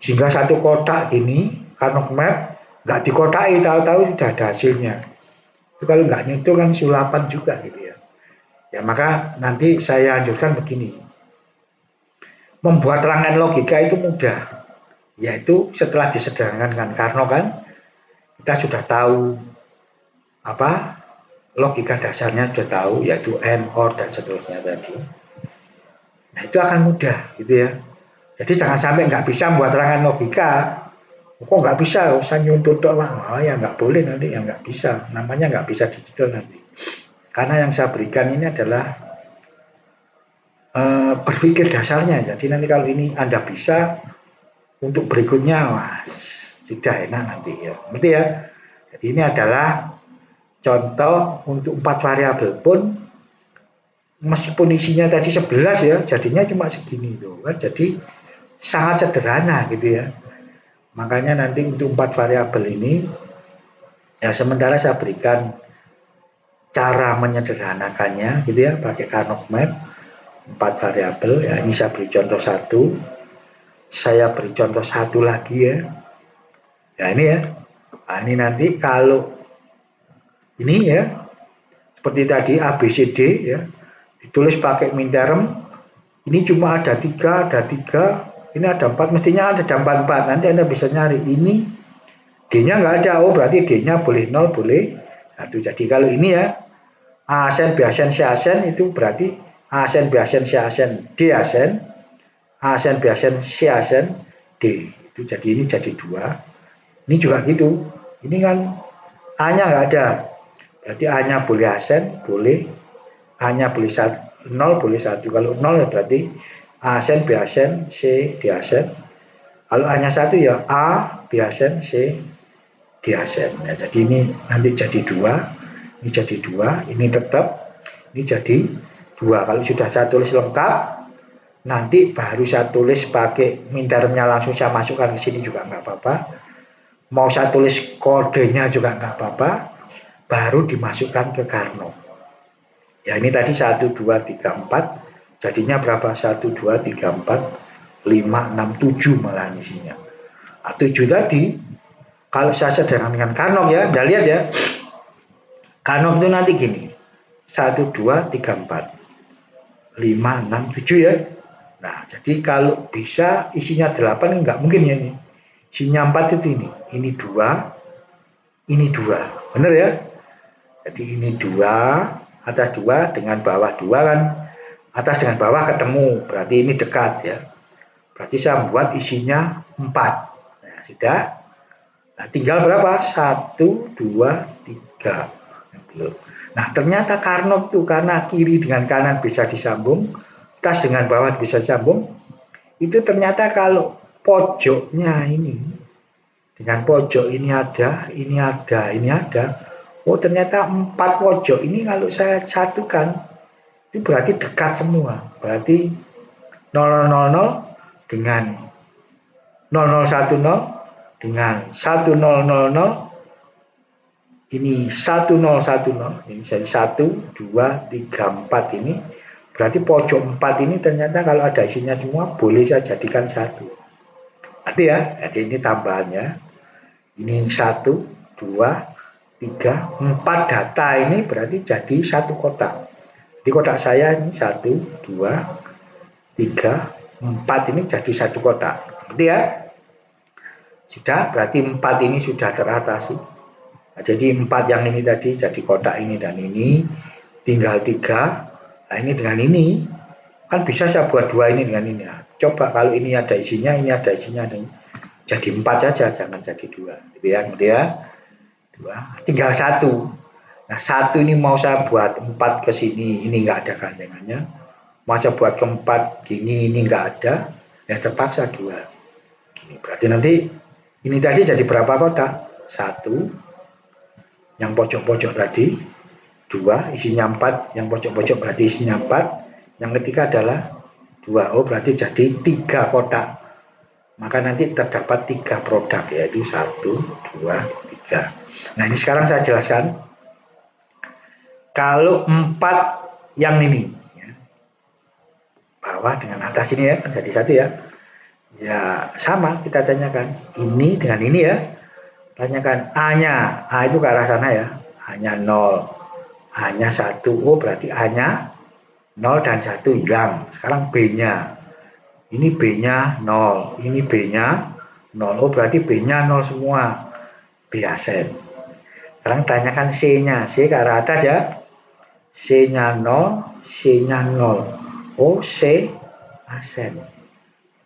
Sehingga satu kotak ini, Karnock Map, nggak dikotai, tahu-tahu sudah ada hasilnya. Itu kalau nggak nyuntuh kan sulapan juga gitu ya. Ya maka nanti saya anjurkan begini. Membuat rangkaian logika itu mudah. Yaitu setelah disederhanakan Karnock kan, kita sudah tahu apa logika dasarnya sudah tahu, yaitu and, or, dan seterusnya tadi. Nah itu akan mudah gitu ya. Jadi jangan sampai nggak bisa buat rangkaian logika. Kok nggak bisa? Usah nyuntut doang. Oh ya nggak boleh nanti, ya nggak bisa. Namanya nggak bisa digital nanti. Karena yang saya berikan ini adalah berpikir dasarnya. Jadi nanti kalau ini Anda bisa, untuk berikutnya, wah, sudah enak nanti ya. Berarti ya. Jadi ini adalah contoh untuk 4 variabel pun meskipun isinya tadi 11 ya, jadinya cuma segini loh kan. Jadi sangat sederhana gitu ya. Makanya nanti untuk 4 variabel ini ya sementara saya berikan cara menyederhanakannya gitu ya pakai Karnock Map 4 variabel ya. Ini saya beri contoh satu. Saya beri contoh satu lagi ya. Ya ini ya. Nah, ini nanti kalau ini ya seperti tadi A B C D ya ditulis pakai minterm, ini cuma ada 3, ini ada 4, mestinya ada 4, nanti Anda bisa nyari ini D-nya nggak ada, berarti D-nya boleh 0, boleh 1. Jadi kalau ini ya A asen, B asen, C asen itu berarti A asen, B asen, C asen, D asen, A asen, B asen, C asen, D. Itu jadi ini jadi 2. Ini juga gitu. Ini kan A-nya nggak ada. Berarti A-nya boleh asen, boleh. A-nya boleh 0, boleh 1. Kalau 0 ya berarti A asen, B asen, C, D asen. Kalau A-nya 1 ya A, B asen, C, D asen. Ya, jadi ini nanti jadi 2. Ini jadi 2. Ini tetap. Ini jadi 2. Kalau sudah saya tulis lengkap, nanti baru saya tulis pakai mintermnya langsung saya masukkan ke sini juga nggak apa-apa. Mau saya tulis kodenya juga nggak apa-apa, baru dimasukkan ke Karno. Ya ini tadi 1, 2, 3, 4, jadinya berapa? 1, 2, 3, 4, 5, 6, 7 malah isinya. Nah, 7 tadi, kalau saya sederhanakan dengan Karno ya, Anda lihat ya, Karno itu nanti gini, 1, 2, 3, 4, 5, 6, 7 ya. Nah, jadi kalau bisa isinya 8 nggak mungkin ya ini. Isinya 4 itu ini 2, ini 2. Benar ya? Jadi ini 2, atas 2 dengan bawah 2 kan. Atas dengan bawah ketemu, berarti ini dekat ya. Berarti saya membuat isinya 4. Nah, sudah. Nah, tinggal berapa? 1, 2, 3. Nah, ternyata Karno itu karena kiri dengan kanan bisa disambung, atas dengan bawah bisa disambung, itu ternyata kalau pojoknya ini dengan pojok ini ada, ini ada, ini ada. Oh, ternyata 4 pojok ini kalau saya satukan itu berarti dekat semua. Berarti 0000 dengan 0010 dengan 1000 ini 1010 ini jadi 1, 2, 3, 4 ini berarti pojok 4 ini ternyata kalau ada isinya semua boleh saya jadikan 1. Nanti ya, jadi ini tambahannya. Ini 1, 2, 3, 4 data ini berarti jadi 1 kotak. Di kotak saya ini 1, 2, 3, 4 ini jadi 1 kotak. Nanti ya. Sudah, berarti 4 ini sudah teratasi. Nah, jadi 4 yang ini tadi jadi kotak ini dan ini, tinggal 3. Nah, ini dengan ini kan bisa saya buat 2 ini dengan ini. Nah, coba kalau ini ada isinya, ini ada isinya, jadi 4 saja, jangan jadi 2. Gitu ya, gitu ya. 2, tinggal 1. Nah, 1 ini mau saya buat 4 ke sini, ini enggak ada gandengannya. Mau saya buat ke 4 gini, ini enggak ada, ya terpaksa 2. Ini berarti nanti ini tadi jadi berapa kotak? 1 yang pojok-pojok tadi, 2 isinya 4, yang pojok-pojok berarti isinya 4, yang ketiga adalah 2. Oh, berarti jadi 3 kotak. Maka nanti terdapat 3 produk, yaitu 1, 2, 3. Nah, ini sekarang saya jelaskan. Kalau 4 yang ini ya, bawah dengan atas ini ya, jadi 1 ya. Ya sama, kita tanyakan ini dengan ini ya. Tanyakan A-nya, A itu ke arah sana ya, A-nya 0, A-nya 1, oh berarti A-nya 0 dan 1 hilang. Sekarang B-nya, ini B-nya 0, ini B-nya 0, oh berarti B-nya 0 semua, B asen. Sekarang tanyakan C-nya, C ke arah atas ya, C-nya 0, C-nya 0, oh C asen.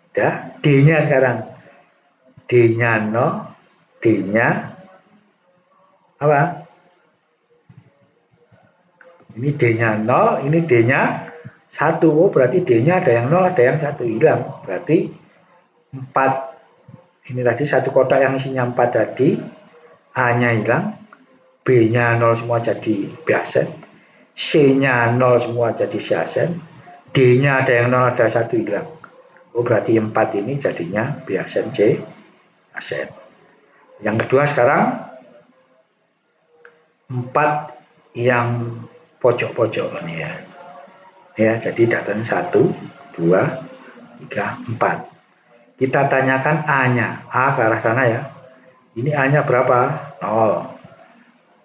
Udah, D-nya sekarang, D-nya 0, D-nya apa? Ini D-nya 0, ini D-nya 1. Oh, berarti D-nya ada yang 0, ada yang 1 hilang. Berarti 4. Ini tadi 1 kotak yang isinya 4 tadi. A-nya hilang. B-nya 0 semua jadi B asen. C-nya 0 semua jadi C asen. D-nya ada yang 0, ada 1 hilang. Oh, berarti 4 ini jadinya B asen, C asen. Yang kedua sekarang 4 yang pojok-pojok ini ya. Ya, jadi datanya 1, 2, 3, 4. Kita tanyakan A-nya. A ke arah sana ya. Ini A-nya berapa? 0.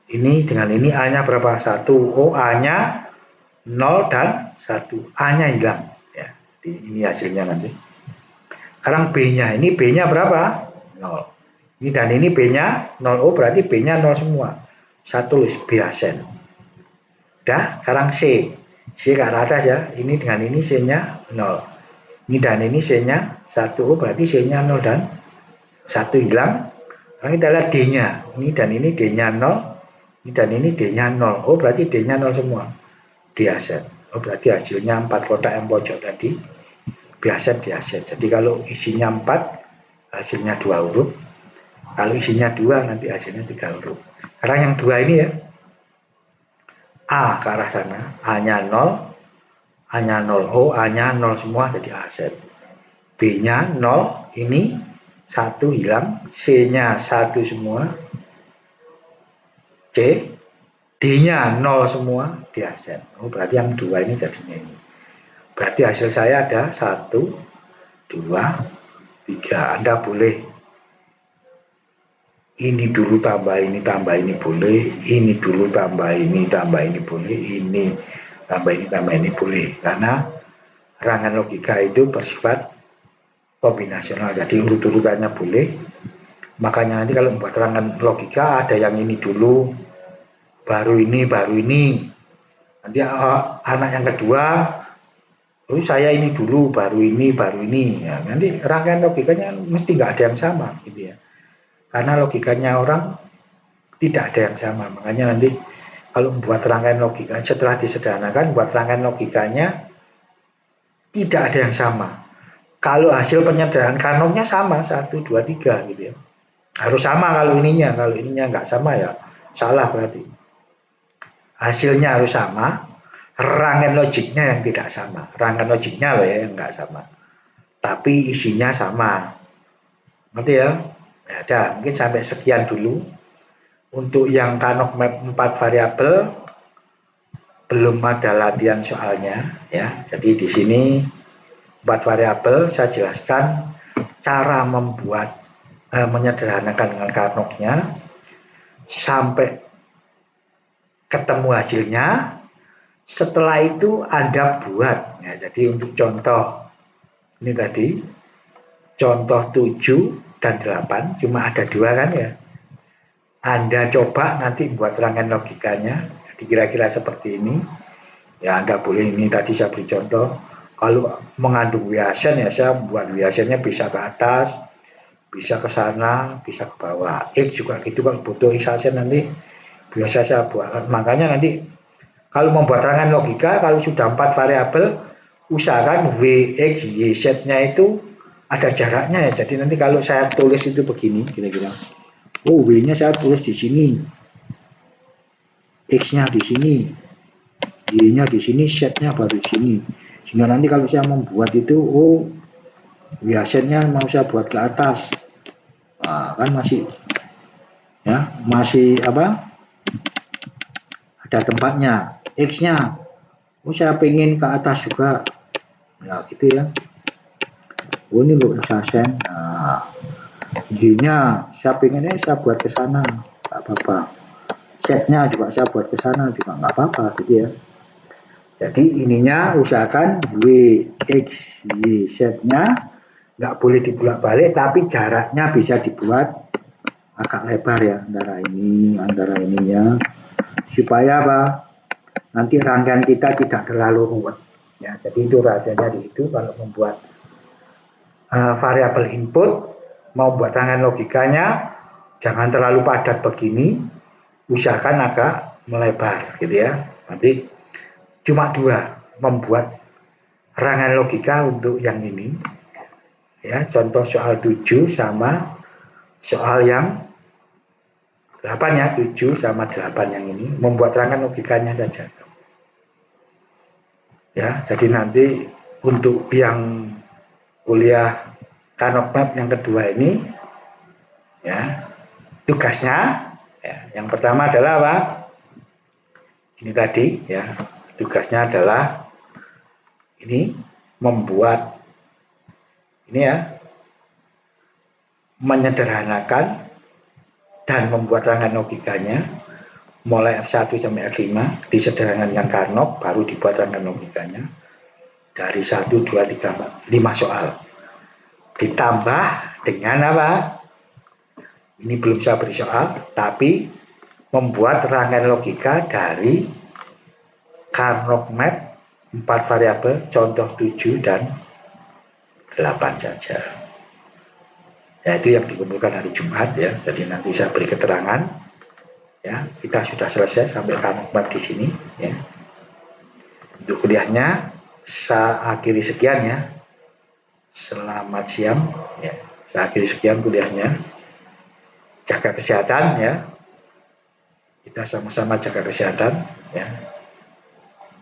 Ini dengan ini A-nya berapa? 1. Oh, A-nya 0 dan 1. A-nya hilang. Ya, ini hasilnya nanti. Sekarang B-nya. Ini B-nya berapa? 0. Ini dan ini B-nya 0. Oh, berarti B-nya 0 semua. Saya tulis B asen. Udah, sekarang C. C ke arah atas ya. Ini dengan ini C-nya 0. Ini dan ini C-nya 1. Oh, berarti C-nya 0 dan 1 hilang. Sekarang kita lihat D-nya. Ini dan ini D-nya 0. Ini dan ini D-nya 0. Oh, berarti D-nya 0 semua. D asen. Oh, berarti hasilnya 4 kotak yang pojok tadi. B asen, D asen. Jadi kalau isinya 4, hasilnya 2 huruf. Kalau isinya 2 nanti hasilnya 3 huruf. Sekarang yang 2 ini ya, A ke arah sana, A-nya 0, A-nya 0, A-nya 0 semua jadi aset. B-nya 0, ini 1 hilang, C-nya 1 semua, C, D-nya 0 semua di aset. Berarti yang 2 ini jadinya ini. Berarti hasil saya ada 1, 2, 3. Anda boleh ini dulu tambah ini boleh, ini dulu tambah ini boleh, ini tambah ini boleh. Karena rangkaian logika itu bersifat kombinasional, jadi urut-urutannya boleh. Makanya nanti kalau membuat rangkaian logika ada yang ini dulu, baru ini. Nanti anak yang kedua, saya ini dulu, baru ini. Ya, nanti rangkaian logikanya mesti nggak ada yang sama, gitu ya. Karena logikanya orang tidak ada yang sama. Makanya nanti kalau membuat rangkaian logika setelah disederhanakan, buat rangkaian logikanya tidak ada yang sama. Kalau hasil penyederhanaan Carnot-nya sama 1, 2, 3 gitu ya. Harus sama kalau ininya nggak sama ya salah berarti. Hasilnya harus sama, rangkaian logiknya yang tidak sama. Rangkaian logiknya loh ya yang nggak sama. Tapi isinya sama. Ngerti ya? Ya udah, mungkin sampai sekian dulu. Untuk yang Carnot map 4 variabel belum ada latihan soalnya ya. Jadi di sini 4 variabel saya jelaskan cara membuat menyederhanakan dengan Carnot-nya sampai ketemu hasilnya. Setelah itu Anda buat ya. Jadi untuk contoh ini tadi contoh 7 dan 8 cuma ada 2 kan ya. Anda coba nanti buat rangkaian logikanya. Jadi kira-kira seperti ini. Ya Anda boleh, ini tadi saya beri contoh. Kalau mengandung Wiasen ya saya buat Wiasennya bisa ke atas, bisa ke sana, bisa ke bawah. X juga gitu, kalau butuh X-Asen nanti biasa saya buat. Makanya nanti kalau membuat rangkaian logika, kalau sudah 4 variabel, usahakan W, X, Y, Z-nya itu ada jaraknya ya. Jadi nanti kalau saya tulis itu begini kira-kira. Oh, W-nya saya tulis di sini, X-nya di sini, Y-nya di sini, Z-nya baru di sini. Sehingga nanti kalau saya membuat itu, oh, biasanya mau saya buat ke atas, nah, kan masih, ya, masih apa? Ada tempatnya. X-nya, oh saya pengen ke atas juga, ya gitu ya. Oh ini loh X-Asen. Nah, Y-nya saya pengennya saya buat ke sana, nggak apa-apa. Z-nya juga saya buat ke sana juga nggak apa-apa gitu ya. Jadi ininya usahakan W, X, Y, Z-nya nggak boleh dibulak-balik, tapi jaraknya bisa dibuat agak lebar ya antara ininya, supaya apa? Nanti rangkaian kita tidak terlalu ruwet. Ya, jadi itu rahasianya di situ kalau membuat variabel input, mau buat rangkaian logikanya jangan terlalu padat begini, usahakan agak melebar gitu ya. Nanti cuma 2 membuat rangkaian logika untuk yang ini ya, contoh soal 7 sama soal yang 8 ya, 7 sama 8 yang ini membuat rangkaian logikanya saja ya. Jadi nanti untuk yang kuliah Carnot Map yang kedua ini ya, tugasnya ya, yang pertama adalah apa? Ini tadi ya, tugasnya adalah ini membuat ini ya, menyederhanakan dan membuat rangkaian logikanya mulai F1 sampai F5 disederhanakan dengan Carnot, baru dibuat rangkaian logikanya dari 1, 2, 3, 5 soal. Ditambah dengan apa? Ini belum saya beri soal, tapi membuat rangkaian logika dari Carnot Map 4 variabel, contoh 7 dan 8 saja. Ya, itu yang dikumpulkan hari Jumat ya. Jadi nanti saya beri keterangan. Ya, kita sudah selesai sampai Carnot Map di sini ya. Untuk kuliahnya saya akhiri sekian ya. Selamat siang ya. Saya akhiri sekian kuliahnya. Jaga kesehatan ya. Kita sama-sama jaga kesehatan ya.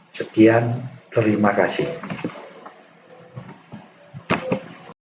Sekian. Terima kasih.